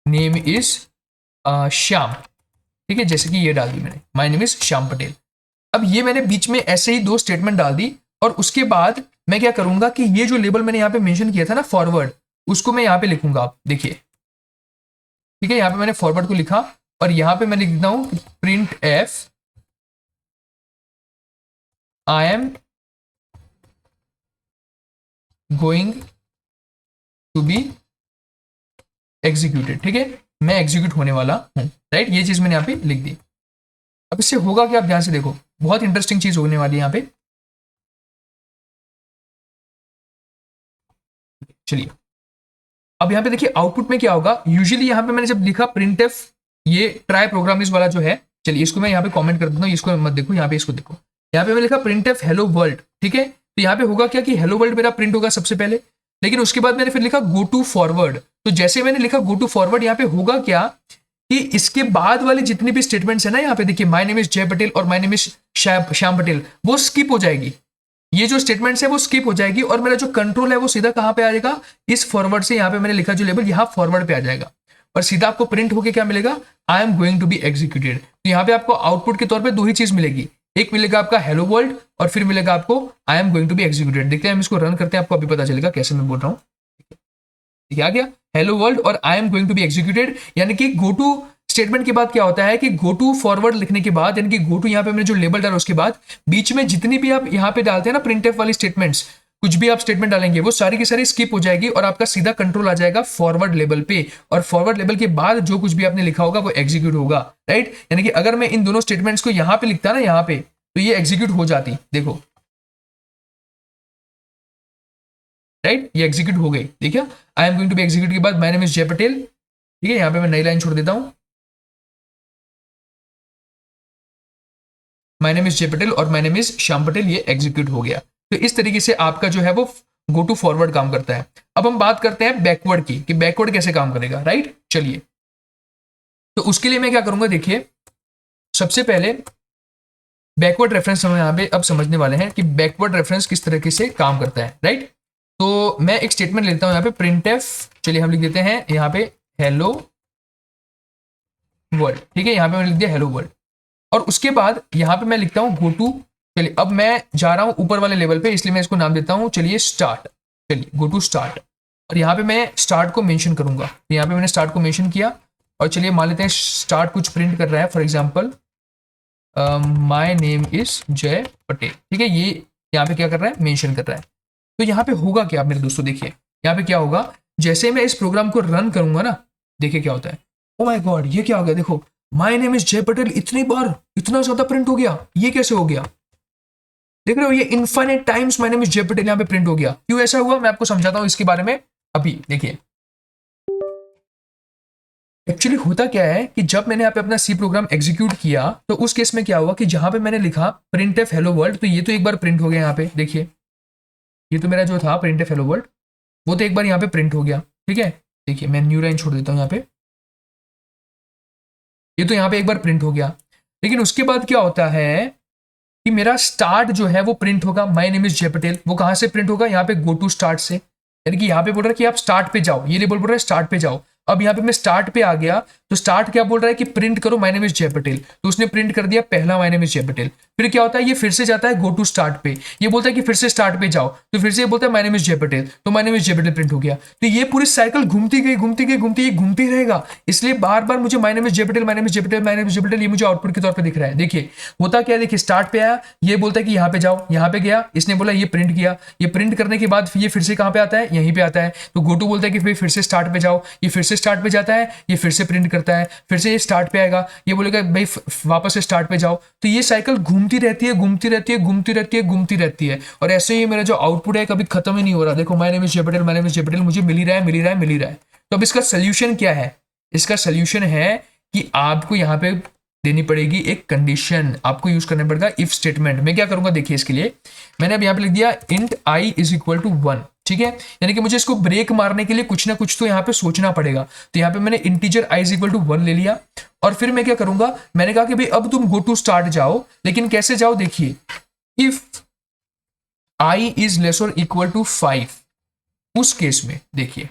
नेम इज श्याम, ठीक है, जैसे कि ये डाल दी मैंने, my name is Shyam Patel. अब ये मैंने बीच में ऐसे ही दो स्टेटमेंट डाल दी, और उसके बाद मैं क्या करूंगा कि ये जो लेबल मैंने यहाँ पे मेंशन किया था ना फॉरवर्ड, उसको मैं यहाँ पे लिखूंगा, आप देखिए, ठीक है। यहाँ पे मैंने फॉरवर्ड को लिखा और यहाँ पे मैं लिख देता हूँ printf I am going to be executed, ठीक है, मैं एग्जीक्यूट होने वाला हूं, राइट। ये चीज मैंने यहाँ पे लिख दी। अब इससे होगा कि आप ध्यान से देखो, बहुत इंटरेस्टिंग चीज होने वाली है यहाँ पे। चलिए अब यहाँ पे देखिए आउटपुट में क्या होगा। यूजुअली यहाँ पे मैंने जब लिखा प्रिंट एफ, ये ट्राई प्रोग्रामिंग वाला जो है, चलिए इसको मैं यहाँ पे कमेंट कर देता हूँ, इसको मत देखो, यहाँ पे इसको देखो। यहाँ पे मैं लिखा प्रिंट एफ हेलो वर्ल्ड, ठीक है। तो यहाँ पे होगा क्या कि हेलो वर्ल्ड मेरा प्रिंट होगा सबसे पहले, लेकिन उसके बाद मैंने फिर लिखा गो टू फॉरवर्ड। तो जैसे मैंने लिखा गो टू फॉरवर्ड, यहाँ पे होगा क्या कि इसके बाद वाली जितनी भी स्टेटमेंट्स है ना, यहाँ पे देखिए माय नेम इज जय पटेल और my name is Shyam Patel, वो स्किप हो जाएगी। ये जो स्टेटमेंट्स है वो स्किप हो जाएगी, और मेरा जो कंट्रोल है वो सीधा कहाँ पे आ जाएगा, इस फॉरवर्ड से यहाँ पे मैंने लिखा जो लेबल, यहाँ फॉरवर्ड पे आ जाएगा, और सीधा आपको प्रिंट होके क्या मिलेगा, I am going to be executed. तो यहाँ पे आपको आउटपुट के तौर पे दो ही चीज मिलेगी, एक मिलेगा आपका हेलो वर्ल्ड और फिर मिलेगा आपको I am going to be executed. देखते हैं, हम इसको रन करते हैं, आपको अभी पता चलेगा कैसे मैं बोल रहा हूँ। क्या गया, हेलो वर्ल्ड और I am going to be executed, यानी कि गो टू स्टेटमेंट के बाद क्या होता है कि गो टू फॉरवर्ड लिखने के बाद, यानी कि गो टू यहाँ पे मैंने जो लेबल डाला उसके बाद बीच में जितनी भी आप यहाँ पे डालते हैं ना प्रिंट एफ वाली स्टेटमेंट्स, कुछ भी आप स्टेटमेंट डालेंगे वो सारी की सारी स्किप हो जाएगी और आपका सीधा कंट्रोल आ जाएगा फॉरवर्ड लेवल पे, और फॉरवर्ड लेवल के बाद जो कुछ भी आपने लिखा होगा वो एग्जीक्यूट होगा, राइट। यानी कि अगर मैं इन दोनों स्टेटमेंट्स को यहाँ पे लिखता ना, यहाँ पे, तो ये एग्जीक्यूट हो जाती, देखो, राइट, ये एग्जीक्यूट हो गई। देखिए I am going to be execute के बाद माय नेम इज जय पटेल, ठीक है, यहाँ पे मैं नई लाइन छोड़ देता हूँ, माय नेम इज जय पटेल और my name is Shyam Patel, ये एग्जीक्यूट हो गया। तो इस तरीके से आपका जो है वो गो टू फॉरवर्ड काम करता है। अब हम बात करते हैं बैकवर्ड की, कि बैकवर्ड कैसे काम करेगा, राइट। चलिए तो उसके लिए मैं क्या करूंगा, देखिए सबसे पहले बैकवर्ड रेफरेंस हम यहाँ पे अब समझने वाले हैं कि बैकवर्ड रेफरेंस किस तरीके से काम करता है, राइट। तो मैं एक स्टेटमेंट लेता हूं यहाँ पे प्रिंट एफ, चलिए हम लिख देते हैं यहाँ पे हेलो वर्ल्ड, ठीक है, यहाँ पे मैंने लिख दिया हेलो वर्ल्ड, और उसके बाद यहाँ पे मैं लिखता हूँ गो टू। चलिए अब मैं जा रहा हूँ ऊपर वाले लेवल पे, इसलिए मैं इसको नाम देता हूँ, चलिए स्टार्ट, चलिए गो टू स्टार्ट, और यहाँ पे मैं स्टार्ट को मेंशन करूंगा। तो यहाँ पे मैंने स्टार्ट को मेंशन किया, और चलिए मान लेते हैं स्टार्ट कुछ प्रिंट कर रहा है, for example my name is जय पटेल, ठीक है, ये यहाँ पे क्या कर रहा है, मेंशन कर रहा है। तो यहाँ पे होगा क्या मेरे दोस्तों, देखिए यहाँ पे क्या होगा, जैसे मैं इस प्रोग्राम को रन करूंगा ना, देखिए क्या होता है, ओ माय गॉड, ये क्या हो गया, देखो माय नेम इज जय पटेल इतनी बार इतना ज्यादा प्रिंट हो गया, ये कैसे हो गया, देख रहे हो, ये infinite times my name is जय पटेल यहाँ पे प्रिंट हो गया। क्यों ऐसा हुआ, मैं आपको समझाता हूँ इसके बारे में अभी। देखिए एक्चुअली होता क्या है कि जब मैंने यहाँ पे अपना सी प्रोग्राम एग्जीक्यूट किया, तो उस केस में क्या हुआ कि जहां पे मैंने लिखा प्रिंट एफ हेलो वर्ल्ड, तो ये तो एक बार प्रिंट हो गया यहाँ पे, देखिए ये तो मेरा जो था प्रिंट एफ हेलो वर्ल्ड, वो तो एक बार यहाँ पे प्रिंट हो गया, ठीक है। देखिए मैं न्यू लाइन छोड़ देता हूँ यहाँ पे, ये तो यहाँ पे एक बार प्रिंट हो गया। लेकिन उसके बाद क्या होता है कि मेरा स्टार्ट जो है वो प्रिंट होगा, माय नेम इज जय पटेल। वो कहाँ से प्रिंट होगा, यहाँ पे गो टू स्टार्ट से, यानी कि यहाँ पे बोल रहा है कि आप स्टार्ट पे जाओ, ये लेबल बोल रहा है स्टार्ट पे जाओ। अब यहाँ पे मैं स्टार्ट पे आ गया, तो स्टार्ट क्या बोल रहा है कि प्रिंट करो माय नेम इज जय पटेल, तो उसने प्रिंट कर दिया पहला माय नेम इज जय पटेल। फिर क्या होता है, ये फिर से जाता है गो टू स्टार्ट पे, ये बोलता है कि फिर से स्टार्ट पे जाओ, तो फिर से ये बोलता है माय नेम इज जय पटेल, तो माय नेम इज जय पटेल प्रिंट हो गया। तो ये पूरी साइकिल घूमती गई घूमती गई घूमती, ये घूमती रहेगा, इसलिए बार बार मुझे माय नेम इज जय पटेल, माय नेम इज जय पटेल, माय नेम इज जय पटेल, ये मुझे आउटपुट के तौर पे दिख रहा है। देखिए होता क्या है, देखिए स्टार्ट पे आया, ये बोलता है कि यहाँ पे जाओ, यहाँ पे गया, इसने बोला ये प्रिंट किया, ये प्रिंट करने के बाद ये फिर से कहाँ पे आता है, यहीं पे आता है, तो गो टू बोलता है कि फिर से स्टार्ट पे जाओ, ये फिर से स्टार्ट पे जाता है, ये फिर से प्रिंट करता है, फिर से ये स्टार्ट पे आएगा, ये बोलेगा भाई वापस से स्टार्ट पे जाओ। तो ये साइकिल घूमती रहती है घूमती रहती है घूमती रहती है घूमती रहती है, और ऐसे ही मेरा जो आउटपुट है कभी खत्म ही नहीं हो रहा। देखो माय नेम इज जय पटेल, माय नेम इज जय पटेल, मुझे मिल ही रहा है मिल ही रहा है मिल ही रहा है। तो अब इसका सोल्यूशन क्या है, इसका सोल्यूशन है कि आपको यहाँ पे देनी पड़ेगी एक कंडीशन, आपको यूज करना पड़ेगा इफ स्टेटमेंट। मैं क्या करूंगा, देखिए इसके लिए मैंने अब यहाँ पे लिख दिया int I is equal to 1, ठीक है, यानी कि मुझे इसको ब्रेक मारने के लिए कुछ ना कुछ तो यहाँ पे सोचना पड़ेगा। तो यहाँ पे मैंने integer I is equal to 1 ले लिया, और फिर मैं क्या करूंगा, मैंने कहा कि भाई अब तुम गो टू स्टार्ट जाओ, लेकिन कैसे जाओ, देखिए इफ आई इज लेस और इक्वल टू 5, उस केस में देखिए,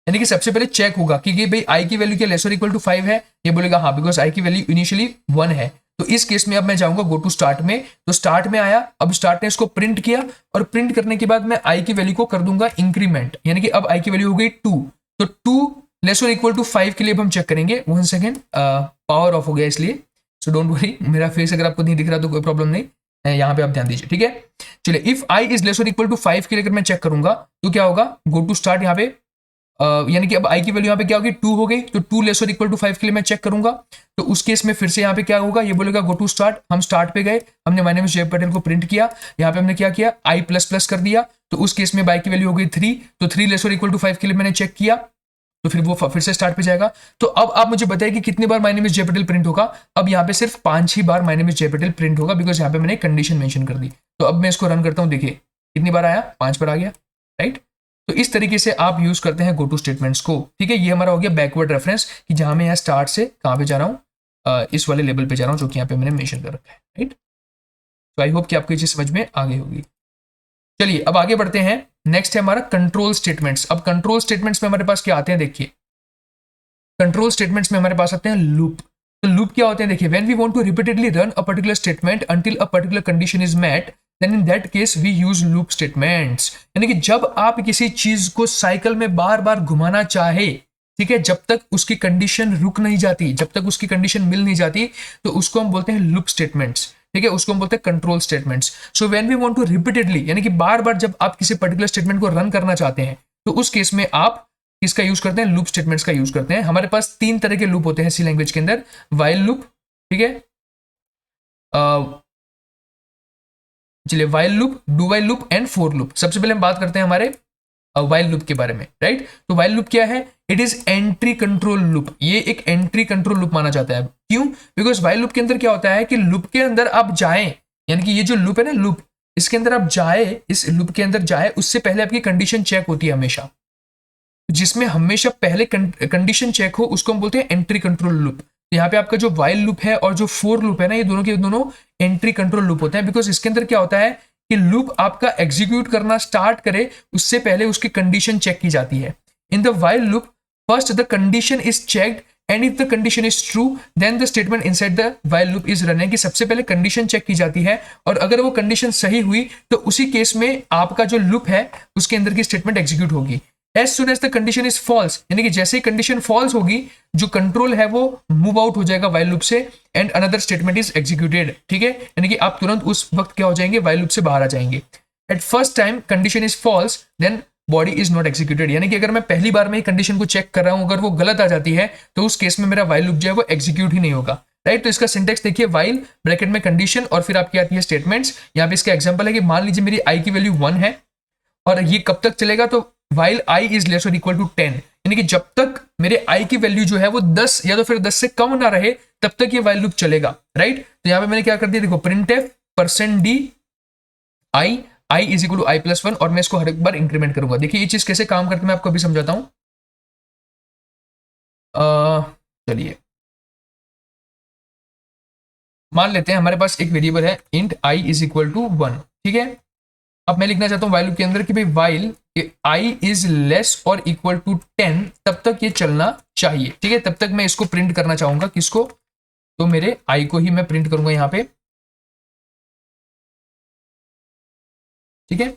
यानी कि सबसे पहले चेक होगा कि भाई आई की वैल्यू क्या लेस और इक्वल टू 5 है, ये बोलेगा हाँ, बिकॉज आई की वैल्यू इनिशियली 1 है। तो इस केस में अब मैं जाऊंगा गो टू स्टार्ट में, तो स्टार्ट में आया, अब स्टार्ट ने इसको प्रिंट किया, और प्रिंट करने के बाद मैं आई की वैल्यू को कर दूंगा इंक्रीमेंट, यानी कि अब आई की वैल्यू हो गई 2, तो 2 लेस और इक्वल टू 5 के लिए अब हम चेक करेंगे। 1 सेकेंड, पावर ऑफ हो गया इसलिए, सो डोंट वरी, मेरा फेस अगर आपको नहीं दिख रहा तो कोई प्रॉब्लम नहीं, यहाँ पे आप ध्यान दीजिए, ठीक है। चलिए इफ आई इज लेस और इक्वल टू 5 के लिए अगर मैं चेक करूंगा तो क्या होगा, गो टू स्टार्ट, यहाँ पे यानी कि अब आई की वैल्यू यहाँ पे क्या होगी, 2 हो गई, तो 2 लेस और इक्वल टू 5 के लिए मैं चेक करूंगा। तो उस केस में फिर से यहाँ पे क्या होगा, ये बोलेगा गो टू स्टार्ट, हम स्टार्ट पे गए, हमने माय नेम इज जय पटेल को प्रिंट किया, यहाँ पे हमने क्या किया, आई प्लस प्लस कर दिया, तो उस केस में बाई की वैल्यू हो गई 3, तो 3 लेस और इक्वल टू 5 के लिए मैंने चेक किया, तो फिर वो फिर से स्टार्ट पे जाएगा। तो अब आप मुझे बताइए कि कितनी बार माय नेम इज जय पटेल प्रिंट होगा। अब यहाँ पे सिर्फ 5 ही बार माय नेम इज जय पटेल प्रिंट होगा, बिकॉज यहाँ पे मैंने कंडीशन मेंशन कर दी। तो अब मैं इसको रन करता हूँ, देखिए कितनी बार आया, 5 बार आ गया, राइट। तो इस तरीके से आप यूज करते हैं गो टू स्टेटमेंट्स को, ठीक है। ये हमारा हो गया बैकवर्ड रेफरेंस, कि जहां मैं यहाँ स्टार्ट से कहाँ पे जा रहा हूँ, इस वाले लेवल पे जा रहा हूँ जो कि यहाँ पे मैंने मेंशन कर रखा है, राइट। तो आई होप कि आपको ये चीज समझ में आ गई होगी। चलिए अब आगे बढ़ते हैं, नेक्स्ट है हमारा कंट्रोल स्टेटमेंट्स। अब कंट्रोल स्टेटमेंट्स में हमारे पास क्या आते हैं, देखिए कंट्रोल स्टेटमेंट्स में हमारे पास आते हैं लूप। तो लूप क्या होते हैं, देखिए when we want to repeatedly run a particular statement until a particular condition is met, then in that case we use loop statements. यानी कि जब आप किसी चीज को साइकिल में बार बार घुमाना चाहे, ठीक है, जब तक उसकी कंडीशन रुक नहीं जाती, जब तक उसकी कंडीशन मिल नहीं जाती, तो उसको हम बोलते हैं लूप स्टेटमेंट्स, ठीक है, उसको हम बोलते हैं control statements. So when we want to repeatedly, यानी कि बार बार जब आप किसी पर्टिकुलर स्टेटमेंट को रन करना चाहते हैं, तो उस केस में आप किसका यूज करते हैं, लूप स्टेटमेंट्स का यूज करते हैं। हमारे पास 3 तरह के लूप होते हैं सी लैंग्वेज के अंदर, वाइल लूप, ठीक है, चलिए while loop, do while loop and for loop. सबसे पहले हम बात करते हैं हमारे वाइल लूप के बारे में, राइट। तो वाइल लूप क्या है, it is entry control loop. ये एक एंट्री कंट्रोल लूप माना जाता है, क्यों, बिकॉज वाइल लूप के अंदर क्या होता है कि लूप के अंदर आप जाएं, यानी कि ये जो लूप है ना लूप, इसके अंदर आप जाए, इस लूप के अंदर जाए, उससे पहले आपकी कंडीशन चेक होती है हमेशा, जिसमें हमेशा पहले कंडीशन चेक हो, उसको हम बोलते हैं एंट्री कंट्रोल लूप। तो यहाँ पे आपका जो वाइल लूप है और जो फोर लूप है ना, ये दोनों के दोनों एंट्री कंट्रोल लूप होते हैं, बिकॉज इसके अंदर क्या होता है कि लूप आपका एग्जीक्यूट करना स्टार्ट करे उससे पहले उसकी कंडीशन चेक की जाती है। In the while loop first the condition is checked and if the condition is true then the statement inside the while loop is run, कि सबसे पहले कंडीशन चेक की जाती है, और अगर वो कंडीशन सही हुई तो उसी केस में आपका जो लूप है उसके अंदर की स्टेटमेंट एग्जीक्यूट होगी। As soon as the condition is false, यानी कि जैसे ही कंडीशन फॉल्स होगी, जो कंट्रोल है वो मूव आउट हो जाएगा वाइल लूप से and another statement is executed, ठीक है, यानी कि आप तुरंत उस वक्त क्या हो जाएंगे, वाइल लूप से बाहर आ जाएंगे। At first time condition is false then body is not executed, यानी कि अगर मैं पहली बार में ही कंडीशन को चेक कर रहा हूं, अगर वो गलत आ जाती है तो उस केस में मेरा वाइल लूप जो है वो एग्जीक्यूट ही नहीं होगा, राइट। तो इसका सिंटेक्स देखिए, वाइल ब्रैकेट में कंडीशन और फिर आपकी आती है स्टेटमेंट्स। यहाँ पे इसका एग्जांपल है कि मान लीजिए मेरी आई की वैल्यू 1 है और ये कब तक चलेगा, तो वाइल आई इज लेस और इक्वल टू 10, यानी कि जब तक मेरे आई की वैल्यू जो है वो 10 या तो फिर 10 से कम ना रहे तब तक ये वाइल लूप चलेगा, राइट। तो यहाँ पे मैंने क्या कर दिया, देखो printf %d I is equal to I plus 1, और मैं इसको हर एक बार इंक्रीमेंट करूंगा। देखिए ये चीज कैसे काम करती है मैं आपको अभी समझाता हूं। चलिए मान लेते हैं हमारे पास एक वेरिएबल है int I is equal to 1, ठीक है। अब मैं लिखना चाहता हूँ वाइल लूप के अंदर कि भाई वाइल आई इज लेस और इक्वल टू 10, तब तक ये चलना चाहिए, ठीक है। तब तक मैं इसको प्रिंट करना चाहूंगा, किसको, तो मेरे आई को ही मैं प्रिंट करूंगा यहाँ पे, ठीक है।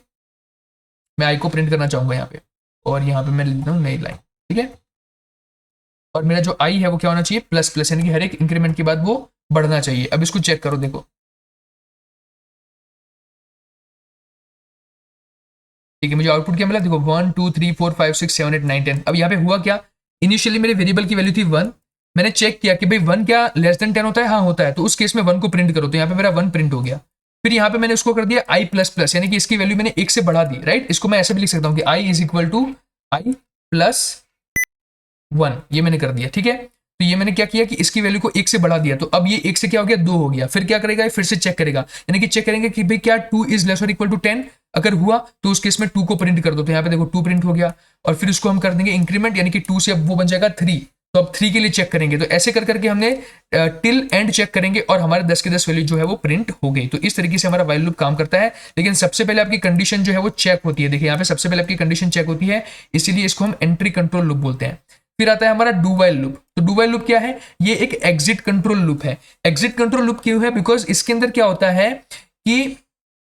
मैं आई को प्रिंट करना चाहूंगा यहाँ पे, और यहाँ पे मैं लिखता हूँ नई लाइन, ठीक है। और मेरा जो आई है वो क्या होना चाहिए, प्लस प्लस, यानी कि हर एक इंक्रीमेंट के बाद वो बढ़ना चाहिए। अब इसको चेक करो, देखो, ठीक है। मुझे आउटपुट क्या मिला, देखो 1 2 3 4 5 6 7 8 9 10। अब यहाँ पे हुआ क्या, इनिशियली मेरे वेरिएबल की वैल्यू थी 1, मैंने चेक किया कि भाई 1 क्या लेस देन 10 होता है, हाँ होता है, तो उस केस में 1 को प्रिंट करो, तो यहाँ पे मेरा 1 प्रिंट हो गया। फिर यहाँ पे मैंने उसको कर दिया आई प्लस प्लस, यानी कि इसकी वैल्यू मैंने 1 से बढ़ा दी, राइट। इसको मैं ऐसे भी लिख सकता हूँ कि I is equal to I plus 1, ये मैंने कर दिया, ठीक है। तो ये मैंने क्या किया कि इसकी वैल्यू को 1 से बढ़ा दिया, तो अब ये 1 से क्या हो गया, 2 हो गया। फिर क्या करेगा, फिर से चेक करेगा, यानी कि चेक करेंगे कि भाई क्या 2 इज लेस और इक्वल टू 10, अगर हुआ तो उस केस में 2 को प्रिंट कर दो, तो यहाँ पे देखो 2 प्रिंट हो गया। और फिर उसको हम कर देंगे इंक्रीमेंट, यानी कि 2 से अब वो बन जाएगा 3, तो अब 3 के लिए चेक करेंगे। तो ऐसे कर करके हमने टिल एंड चेक करेंगे और हमारे 10 के 10 वैल्यू जो है वो प्रिंट हो गई। तो इस तरीके से हमारा वाइल लूप काम करता है। लेकिन सबसे पहले आपकी कंडीशन जो है वो चेक होती है, देखिए यहाँ पे सबसे पहले आपकी कंडीशन चेक होती है, इसीलिए इसको हम एंट्री कंट्रोल लूप बोलते हैं। फिर आता है हमारा डू वाइल लूप। तो डू वाइल लूप क्या है, ये एक एग्जिट कंट्रोल लूप है। एग्जिट कंट्रोल लूप क्यों है, बिकॉज इसके अंदर क्या होता है कि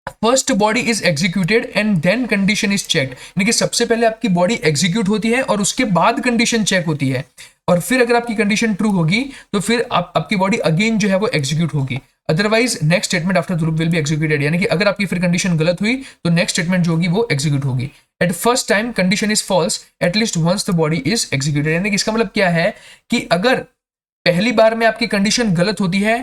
first body is executed and then condition is checked, यानी कि सबसे पहले आपकी बॉडी एग्जीक्यूट होती है और उसके बाद कंडीशन चेक होती है। और फिर अगर आपकी कंडीशन ट्रू होगी तो फिर आपकी बॉडी अगेन जो है वो एग्जीक्यूट होगी, otherwise next statement after the loop will be executed, यानी कि अगर आपकी फिर कंडीशन गलत हुई तो नेक्स्ट स्टेटमेंट जो होगी वो एग्जीक्यूट होगी। At first time condition is false at least once the body is executed, यानी कि इसका मतलब क्या है कि अगर पहली बार में आपकी कंडीशन गलत होती है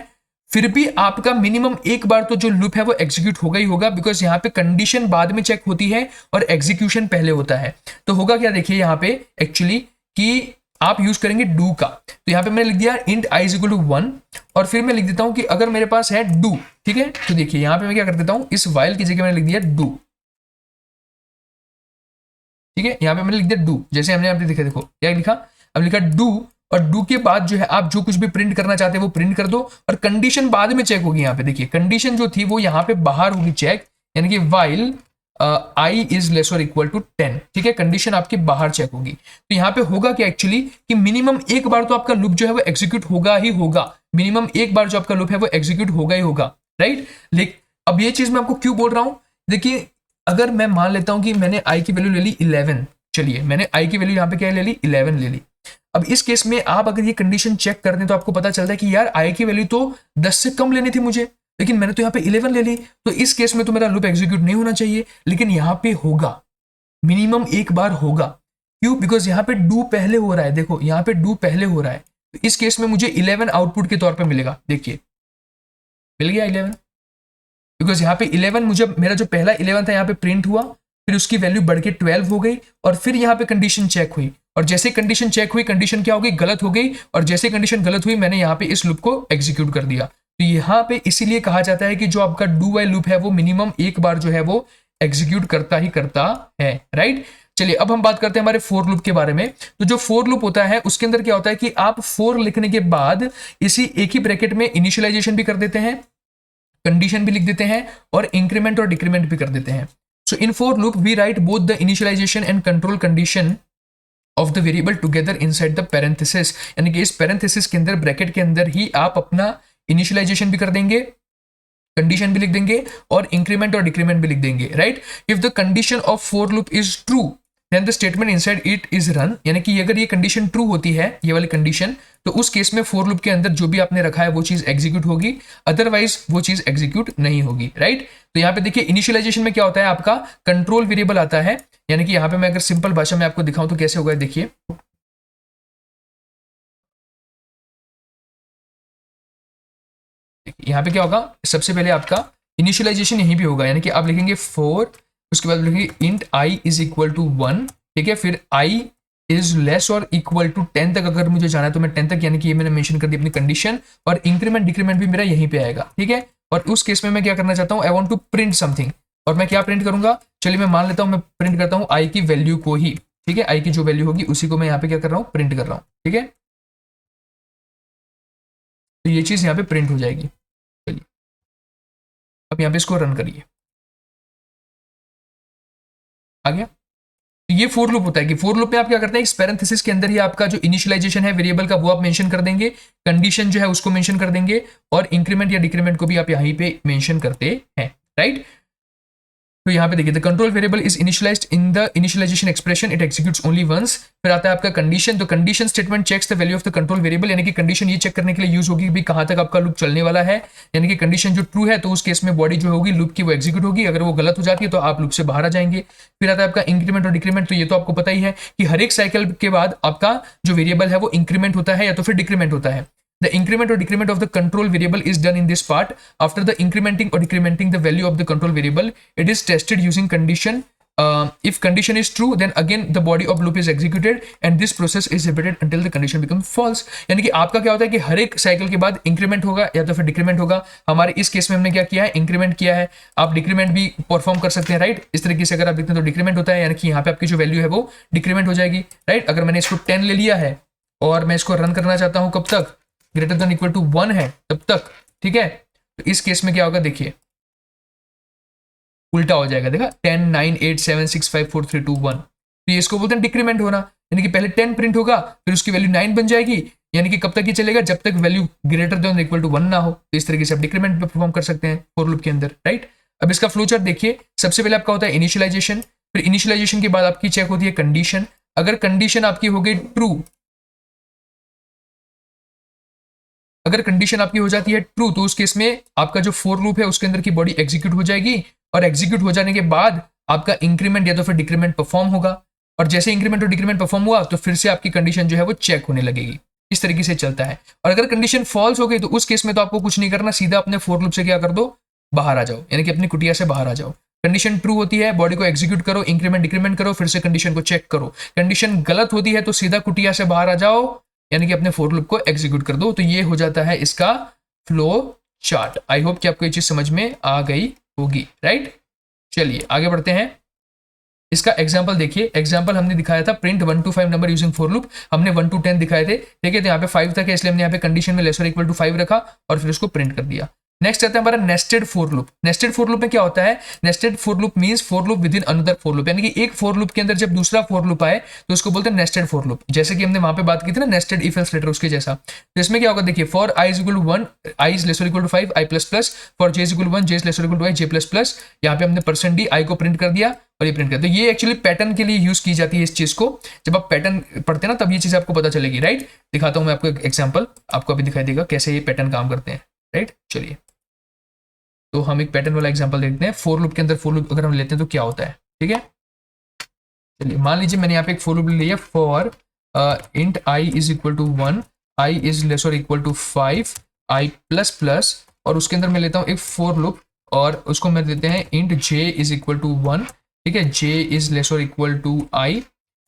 फिर भी आपका मिनिमम एक बार तो जो लूप है वो एग्जीक्यूट होगा ही होगा, बिकॉज यहाँ पे कंडीशन बाद में चेक होती है और एग्जीक्यूशन पहले होता है। तो होगा क्या, देखिए यहाँ पे एक्चुअली कि आप यूज करेंगे डू का। तो यहाँ पे मैंने लिख दिया int I is equal to 1, और फिर मैं लिख देता हूं कि अगर मेरे पास है डू, ठीक है। तो देखिए यहाँ पे मैं क्या कर देता हूं, इस वाइल की जगह मैंने लिख दिया डू, ठीक है। यहाँ पे मैंने लिख दिया डू, जैसे हमने आपने देखा, देखो क्या लिखा, अब लिखा डू, और डू के बाद जो है आप जो कुछ भी प्रिंट करना चाहते हैं वो प्रिंट कर दो, और कंडीशन बाद में चेक होगी। यहाँ पे देखिए कंडीशन जो थी वो यहाँ पे बाहर होगी चेक, यानी कि वाइल आई इज लेस और इक्वल टू 10, ठीक है। कंडीशन आपके बाहर चेक होगी। तो यहाँ पे होगा क्या एक्चुअली कि मिनिमम एक बार तो आपका लूप जो है वो एग्जीक्यूट होगा ही होगा, मिनिमम एक बार जो आपका लूप है वो एग्जीक्यूट होगा ही होगा, राइट। लेकिन अब ये चीज मैं आपको क्यों बोल रहा हूं, देखिए अगर मैं मान लेता हूं कि मैंने आई की वैल्यू ले ली 11, चलिए मैंने आई की वैल्यू यहाँ पे क्या ले ली, 11 ले ली। अब इस केस में आप अगर ये कंडीशन चेक कर दें तो आपको पता चलता है कि यार आई की वैल्यू तो 10 से कम लेनी थी मुझे, लेकिन मैंने तो यहाँ पे 11 ले ली, तो इस केस में तो मेरा लूप एग्जीक्यूट नहीं होना चाहिए, लेकिन यहाँ पे होगा, मिनिमम एक बार होगा। क्यों, बिकॉज यहाँ पे डू पहले हो रहा है, देखो यहाँ पे डू पहले हो रहा है, तो इस केस में मुझे 11 आउटपुट के तौर पे मिलेगा, देखिए मिल गया 11, बिकॉज यहाँ पे 11 मुझे मेरा जो पहला 11 था यहाँ पे प्रिंट हुआ, फिर उसकी वैल्यू बढ़ के 12 हो गई, और फिर यहाँ पे कंडीशन चेक हुई, और जैसे कंडीशन चेक हुई कंडीशन क्या हो गई, गलत हो गई, और जैसे कंडीशन गलत हुई मैंने यहाँ पे इस लूप को एग्जीक्यूट कर दिया। तो यहाँ पे इसीलिए कहा जाता है कि जो आपका डू वाइल लूप है वो मिनिमम एक बार जो है वो एग्जीक्यूट करता ही करता है, राइट। चलिए अब हम बात करते हैं हमारे फोर लूप के बारे में। तो जो फोर लूप होता है उसके अंदर क्या होता है कि आप फोर लिखने के बाद इसी एक ही ब्रैकेट में इनिशियलाइजेशन भी कर देते हैं, कंडीशन भी लिख देते हैं, और इंक्रीमेंट और डिक्रीमेंट भी कर देते हैं। So in for loop we write both the initialization and control condition of the variable together inside the parenthesis, यानी कि इस पैरेंथेसिस के अंदर ब्रैकेट के अंदर ही आप अपना इनिशियलाइजेशन भी कर देंगे, कंडीशन भी लिख देंगे, और इंक्रीमेंट और डिक्रीमेंट भी लिख देंगे, right. If the condition of for loop is true then the statement inside it is run, यानी कि अगर ये कंडीशन ट्रू होती है, ये वाली कंडीशन, तो उस केस में फोर लूप के अंदर जो भी आपने रखा है वो चीज एग्जीक्यूट होगी, अदरवाइज वो चीज एग्जीक्यूट नहीं होगी, राइट। तो यहाँ पे देखिए इनिशियलाइजेशन में क्या होता है, आपका कंट्रोल वेरिएबल आता है, यानी कि यहाँ पे मैं अगर सिंपल भाषा में आपको दिखाऊं तो कैसे होगा, देखिए यहाँ पे क्या होगा, सबसे पहले आपका इनिशियलाइजेशन यहीं पे होगा, यानी कि आप लिखेंगे 4, उसके बाद लिखेंगे int I is equal to 1, ठीक है। फिर आई इज लेस और इक्वल टू 10 तक अगर मुझे जाना है तो मैं 10 तक, यानी कि ये मैंने मेंशन कर दी अपनी कंडीशन, और इंक्रीमेंट डिक्रीमेंट भी मेरा यहीं पे आएगा, ठीक है। और उस केस में मैं क्या करना चाहता हूँ, I want to print something, और मैं क्या प्रिंट करूंगा, चलिए मैं मान लेता हूँ मैं प्रिंट करता हूँ आई की वैल्यू को ही, ठीक है। आई की जो वैल्यू होगी उसी को मैं यहाँ पे क्या कर रहा हूँ, प्रिंट कर रहा हूँ, ठीक है। तो ये चीज यहाँ पे प्रिंट हो जाएगी। अब यहाँ पे इसको रन करिए, आ गया। तो ये फोर लूप होता है कि फोर लूप में आप क्या करते हैं, इस पैरेंथेसिस के अंदर ही आपका जो इनिशियलाइजेशन है वेरिएबल का वो आप मेंशन कर देंगे, कंडीशन जो है उसको मेंशन कर देंगे, और इंक्रीमेंट या डिक्रीमेंट को भी आप यहीं पे मेंशन करते हैं, राइट। तो यहाँ पे देखिए, the control variable is initialized in the initialization expression, it executes only once. फिर आता है आपका कंडीशन, तो condition statement checks the value of the control variable, यानी कि कंडीशन ये चेक करने के लिए यूज होगी कि भाई कहाँ तक आपका लूप चलने वाला है, यानी कि कंडीशन जो ट्रू है तो उस केस में बॉडी जो होगी लूप की वो एग्जीक्यूट होगी, अगर वो गलत हो जाती है तो आप लूप से बाहर आ जाएंगे। फिर आता है आपका इंक्रीमेंट और डिक्रीमेंट, तो ये तो आपको पता ही है कि हर एक साइकिल के बाद आपका जो वेरिएबल है वो इंक्रीमेंट होता है या तो फिर डिक्रीमेंट होता है। The increment or decrement of the control variable is done in this part. After the incrementing or decrementing the value of the control variable, it is tested using condition. If condition is true, then again the body of loop is executed and this process is repeated until the condition becomes false. यानी कि आपका क्या होता है कि हर एक cycle के बाद इंक्रीमेंट होगा या तो फिर डिक्रीमेंट होगा। हमारे इस केस में हमने क्या किया है, इंक्रीमेंट किया है। आप डिक्रीमेंट भी परफॉर्म कर सकते हैं, राइट। इस तरीके से अगर आप देखते हैं तो डिक्रीमेंट होता है, यानी कि यहाँ पे आपकी जो वैल्यू है वो डिक्रीमेंट हो जाएगी, राइट। अगर मैंने इसको 10 ले लिया है और मैं इसको रन करना चाहता हूँ, कब तक, ग्रेटर देन इक्वल टू 1 है तब तक, ठीक है। तो इस केस में क्या होगा, देखिए उल्टा हो जाएगा, देखा 10 9 8 7 6 5 4 3 2 1। तो ये इसको बोलते हैं डिक्रीमेंट होना, यानी कि पहले 10 प्रिंट होगा फिर उसकी वैल्यू 9 बन जाएगी, यानी कि कब तक ये चलेगा, जब तक value greater than equal to 1 ना हो। तो इस तरीके से आप डिक्रीमेंट परफॉर्म कर सकते हैं फॉर लूप के अंदर, राइट। अब इसका फ्लो चार्ट देखिए, सबसे पहले आपका होता है इनिशियलाइजेशन, फिर इनिशियलाइजेशन के बाद आपकी चेक होती है कंडीशन। अगर कंडीशन आपकी हो गई ट्रू, अगर कंडीशन आपकी हो जाती है ट्रू, तो उस केस में आपका जो फोर लूप है उसके अंदर की बॉडी एग्जीक्यूट हो जाएगी, और एग्जीक्यूट हो जाने के बाद आपका इंक्रीमेंट या तो फिर डिक्रीमेंट परफॉर्म होगा, और जैसे इंक्रीमेंट और डिक्रीमेंट परफॉर्म हुआ तो फिर से आपकी कंडीशन जो है वो चेक होने लगेगी। इस तरीके से चलता है। और अगर कंडीशन फॉल्स हो गई तो उस केस में तो आपको कुछ नहीं करना, सीधा अपने फोर लूप से क्या कर दो, बाहर आ जाओ, यानी कि अपनी कुटिया से बाहर आ जाओ। कंडीशन ट्रू होती है, बॉडी को एग्जीक्यूट करो, इंक्रीमेंट डिक्रीमेंट करो, फिर से कंडीशन को चेक करो। कंडीशन गलत होती है तो सीधा कुटिया से बाहर आ जाओ, यानी कि अपने फोर लूप को एग्जीक्यूट कर दो। तो ये हो जाता है इसका फ्लो चार्ट। आई होप कि आपको ये चीज समझ में आ गई होगी, राइट। चलिए आगे बढ़ते हैं। इसका एग्जांपल देखिए, एग्जांपल हमने दिखाया था print 1 to 5 number using for loop, हमने 1 to 10 दिखाए थे, ठीक है। तो यहाँ पे 5 तक है, इसलिए हमने यहाँ पे कंडीशन में लेस और इक्वल टू 5 रखा और फिर उसको प्रिंट कर दिया। नेक्स्ट आता है हमारा nested for loop. Nested for loop में क्या होता है, nested for loop means for loop with in another for loop, यानी कि एक फोर लूप के अंदर जब दूसरा फोर लूप आए तो उसको बोलते हैं नेस्टेड फोर लूप। जैसे कि हमने वहां पे बात की थी ना नेस्टेड इफ एल्स लेटर, उसके जैसा। तो इसमें क्या होगा, देखिए for I is equal to 1 I is less और equal to 5 I plus plus, for J is equal to 1 J is less और equal to I J plus plus. यहाँ पे हमने परसेंट डी आई को प्रिंट कर दिया और ये प्रिंट कर दिया। ये एक्चुअली पैटर्न के लिए यूज की जाती है इस चीज को, जब आप पैटर्न पढ़ते हैं ना तब ये चीज आपको पता चलेगी, राइट। दिखाता हूं मैं आपको एक एग्जांपल, आपको अभी दिखाई देगा कैसे ये पैटर्न काम करते हैं, राइट। चलिए तो हम एक पैटर्न वाला एग्जांपल देखते हैं। फोर लूप के अंदर फोर लूप अगर हम लेते हैं तो क्या होता है, ठीक है। चलिए मान लीजिए मैंने यहाँ पे एक फोर लूप ले लिया, for int I is equal to 1 I is less और equal to 5 I plus plus, और उसके अंदर मैं लेता हूँ एक फोर लूप और उसको मैं देते हैं int J is equal to 1, ठीक है। जे इज लेस और इक्वल टू आई,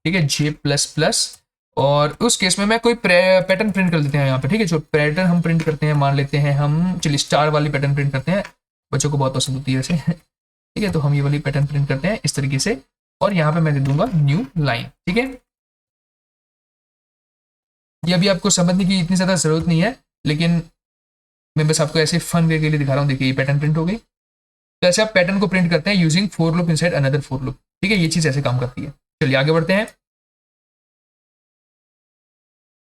ठीक है, जे प्लस प्लस। और उस केस में मैं कोई पैटर्न प्रिंट कर देते हैं यहाँ पे, ठीक है। जो पैटर्न हम प्रिंट करते हैं, मान लेते हैं हम, चलिए स्टार वाली पैटर्न प्रिंट करते हैं, बच्चों को बहुत पसंद होती है वैसे, ठीक है। तो हम ये वाली पैटर्न प्रिंट करते हैं इस तरीके से, और यहाँ पे मैं दे दूंगा न्यू लाइन, ठीक है। ये अभी आपको समझने की इतनी ज्यादा जरूरत नहीं है, लेकिन मैं बस आपको ऐसे फन वे के लिए दिखा रहा हूँ। देखिए ये पैटर्न प्रिंट हो गई। तो ऐसे आप पैटर्न को प्रिंट करते हैं using for loop inside another for loop, ठीक है। ये चीज ऐसे काम करती है। चलिए आगे बढ़ते हैं।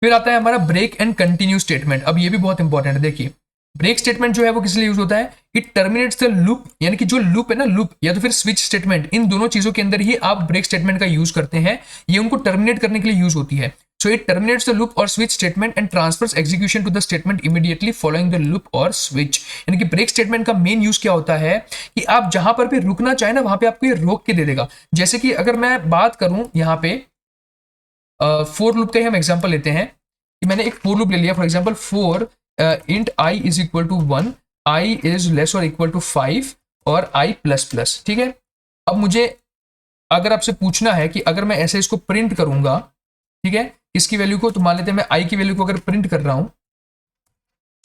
फिर आता है हमारा ब्रेक एंड कंटिन्यू स्टेटमेंट। अब ये भी बहुत इंपॉर्टेंट है। देखिए ब्रेक स्टेटमेंट जो है वो किस लिए यूज होता है, इट टर्मिनेट्स द लूप, यानी कि जो लूप है ना, लूप या तो फिर स्विच स्टेटमेंट, इन दोनों चीजों के अंदर ही आप ब्रेक स्टेटमेंट का यूज करते हैं। ये उनको टर्मिनेट करने के लिए यूज होती है। So it terminates the loop और switch statement and transfers execution to the statement immediately following the loop और स्विच। यानी कि ब्रेक स्टेटमेंट का मेन यूज क्या होता है कि आप जहां पर भी रुकना चाहे ना वहां पे आपको ये रोक के दे देगा। जैसे कि अगर मैं बात करूं यहाँ पे फोर लूप का ही हम एग्जांपल लेते हैं कि मैंने एक फोर लूप ले लिया, for example for int I is equal to 1 I is less और इक्वल टू 5 और आई प्लस प्लस, ठीक है। अब मुझे अगर आपसे पूछना है कि अगर मैं ऐसे इसको प्रिंट करूंगा, ठीक है, इसकी वैल्यू को, तो मान लेते हैं मैं आई की वैल्यू को अगर प्रिंट कर रहा हूं,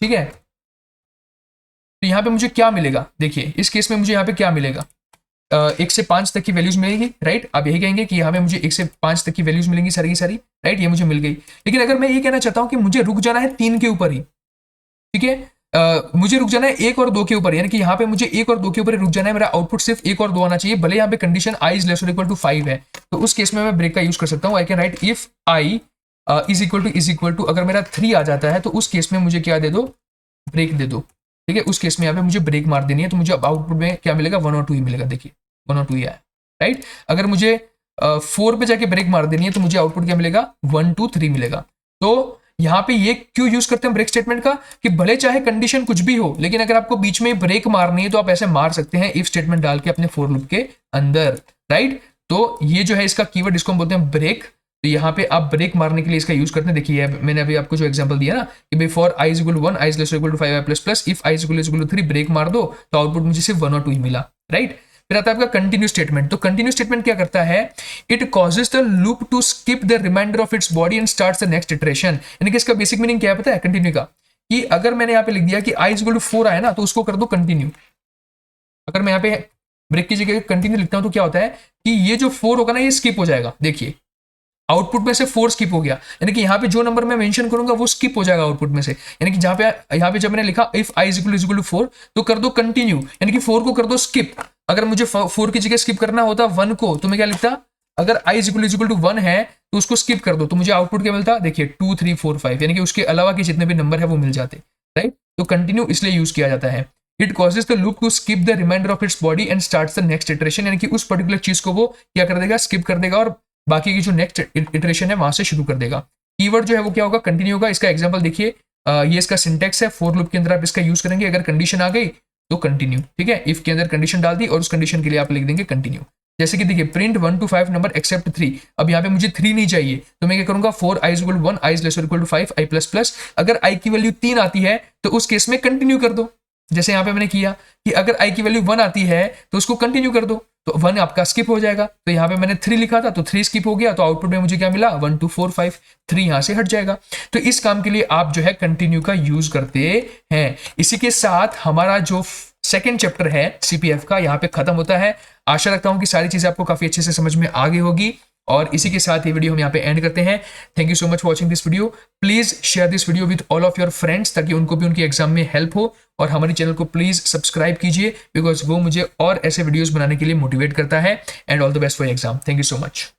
ठीक है, तो यहां पे मुझे क्या मिलेगा। देखिए इस केस में मुझे यहाँ पे क्या मिलेगा, 1 से 5 तक की वैल्यूज मिलेगी, राइट। आप यही कहेंगे कि यहाँ पे मुझे 1 से 5 तक की वैल्यूज मिलेंगी सारी की सारी, राइट। ये मुझे मिल गई। लेकिन अगर मैं ये कहना चाहता हूँ कि मुझे रुक जाना है 3 के ऊपर ही, ठीक है, मुझे रुक जाना है 1 और 2 के ऊपर, यानी कि यहाँ पे मुझे 1 और 2 के ऊपर रुक जाना है, मेरा आउटपुट सिर्फ 1 और 2 आना चाहिए, भले यहाँ पे कंडीशन i इज लेस और इक्वल टू 5 है, तो उस केस में मैं ब्रेक का यूज कर सकता हूँ। I can write if i is equal to अगर मेरा 3 आ जाता है तो उस केस में मुझे क्या दे दो, ब्रेक दे दो, ठीक है। उस केस में यहाँ पे मुझे ब्रेक मार देनी है, तो मुझे अब आउटपुट में क्या मिलेगा, 1 और 2 ही मिलेगा, देखिए 1 और 2 ही आया, राइट। अगर मुझे 4 पे जाके ब्रेक मार देनी है तो मुझे आउटपुट क्या मिलेगा, 1 2 3 मिलेगा। तो यहाँ पे ये क्यों यूज करते हैं ब्रेक स्टेटमेंट का, कि भले चाहे कंडीशन कुछ भी हो, लेकिन अगर आपको बीच में ब्रेक मारनी है तो आप ऐसे मार सकते हैं इफ स्टेटमेंट डाल के अपने फॉर लूप के अंदर, राइट। तो ये जो है इसका कीवर्ड, इसको हम बोलते हैं ब्रेक। तो यहाँ पे आप ब्रेक मारने के लिए इसका यूज करते हैं। देखिए मैंने अभी आपको जो एग्जांपल दिया ना कि before i is equal to 1 i is less equal to 5 i plus plus if i is equal to 3 break मार दो तो आउटपुट मुझे सिर्फ 1 और 2 ही मिला, राइट। फिर आता है आपका कंटिन्यू स्टेटमेंट। तो कंटिन्यू स्टेटमेंट क्या करता है, it causes the loop to skip the reminder of its body and starts the next iteration. यानी कि इसका बेसिक मीनिंग क्या है पता है कंटिन्यू का, कि अगर मैंने यहाँ पे लिख दिया कि i इज इक्वल टू 4 आया ना तो उसको कर दो कंटिन्यू। अगर मैं यहाँ पे ब्रेक की जगह कंटिन्यू लिखता हूं तो क्या होता है कि ये जो 4 होगा ना ये स्किप हो जाएगा। देखिए आउटपुट में से 4 स्किप हो गया, यानी कि यहाँ पे जो नंबर मैं मेंशन करूंगा वो स्किप हो जाएगा आउटपुट में से। यानी कि जहां पे यहाँ पे जब मैंने लिखा if i is equal to 4 तो कर दो कंटिन्यू, यानी कि 4 को कर दो स्किप। अगर मुझे 4 की जगह स्किप करना होता 1 को तो मैं क्या लिखता, अगर i इज इक्वल टू 1 है तो उसको स्किप कर दो, तो मुझे आउटपुट क्या मिलता, देखिए 2 3 4 5, यानी कि उसके अलावा के जितने भी नंबर है वो मिल जाते, राइट। तो कंटिन्यू इसलिए यूज किया जाता है। It causes the loop to skip the reminder of its body and starts the next iteration, यानी कि उस पर्टिकुलर चीज को वो क्या कर देगा, स्किप कर देगा और बाकी की जो नेक्स्ट इटरेशन है वहां से शुरू कर देगा। कीवर्ड जो है वो क्या होगा, कंटिन्यू होगा। इसका एग्जांपल देखिए, ये इसका सिंटेक्स है, फॉर लूप के अंदर आप इसका यूज करेंगे। अगर कंडीशन आ गई तो कंटिन्यू, ठीक है। इफ के अंदर कंडीशन डाल दी और उस कंडीशन के लिए आप लिख देंगे कंटिन्यू। जैसे कि देखिए प्रिंट 1 to 5 नंबर एक्सेप्ट 3। अब यहाँ पे मुझे 3 नहीं चाहिए तो मैं क्या करूंगा, 4 i is equal to 1 i is less equal to 5 i plus plus. अगर i की वैल्यू 3 आती है तो उस केस में कंटिन्यू कर दो। जैसे यहाँ पे मैंने किया कि अगर i की वैल्यू 1 आती है तो उसको कंटिन्यू कर दो, तो 1 आपका स्किप हो जाएगा। तो यहाँ पे मैंने 3 लिखा था तो 3 स्किप हो गया, तो आउटपुट में मुझे क्या मिला, 1 2 4 5, 3 यहाँ से हट जाएगा। तो इस काम के लिए आप जो है कंटिन्यू का यूज करते हैं। इसी के साथ हमारा जो सेकेंड चैप्टर है CPF का यहाँ पे खत्म होता है। आशा रखता हूँ कि सारी चीजें आपको काफी अच्छे से समझ में आ गई होगी, और इसी के साथ ये वीडियो हम यहाँ पे एंड करते हैं। Thank you so much for watching this video. Please share this video with all of your friends ताकि उनको भी उनकी एग्जाम में हेल्प हो, और हमारे चैनल को प्लीज सब्सक्राइब कीजिए बिकॉज वो मुझे और ऐसे वीडियोस बनाने के लिए मोटिवेट करता है। And all the best for exam. Thank you so much.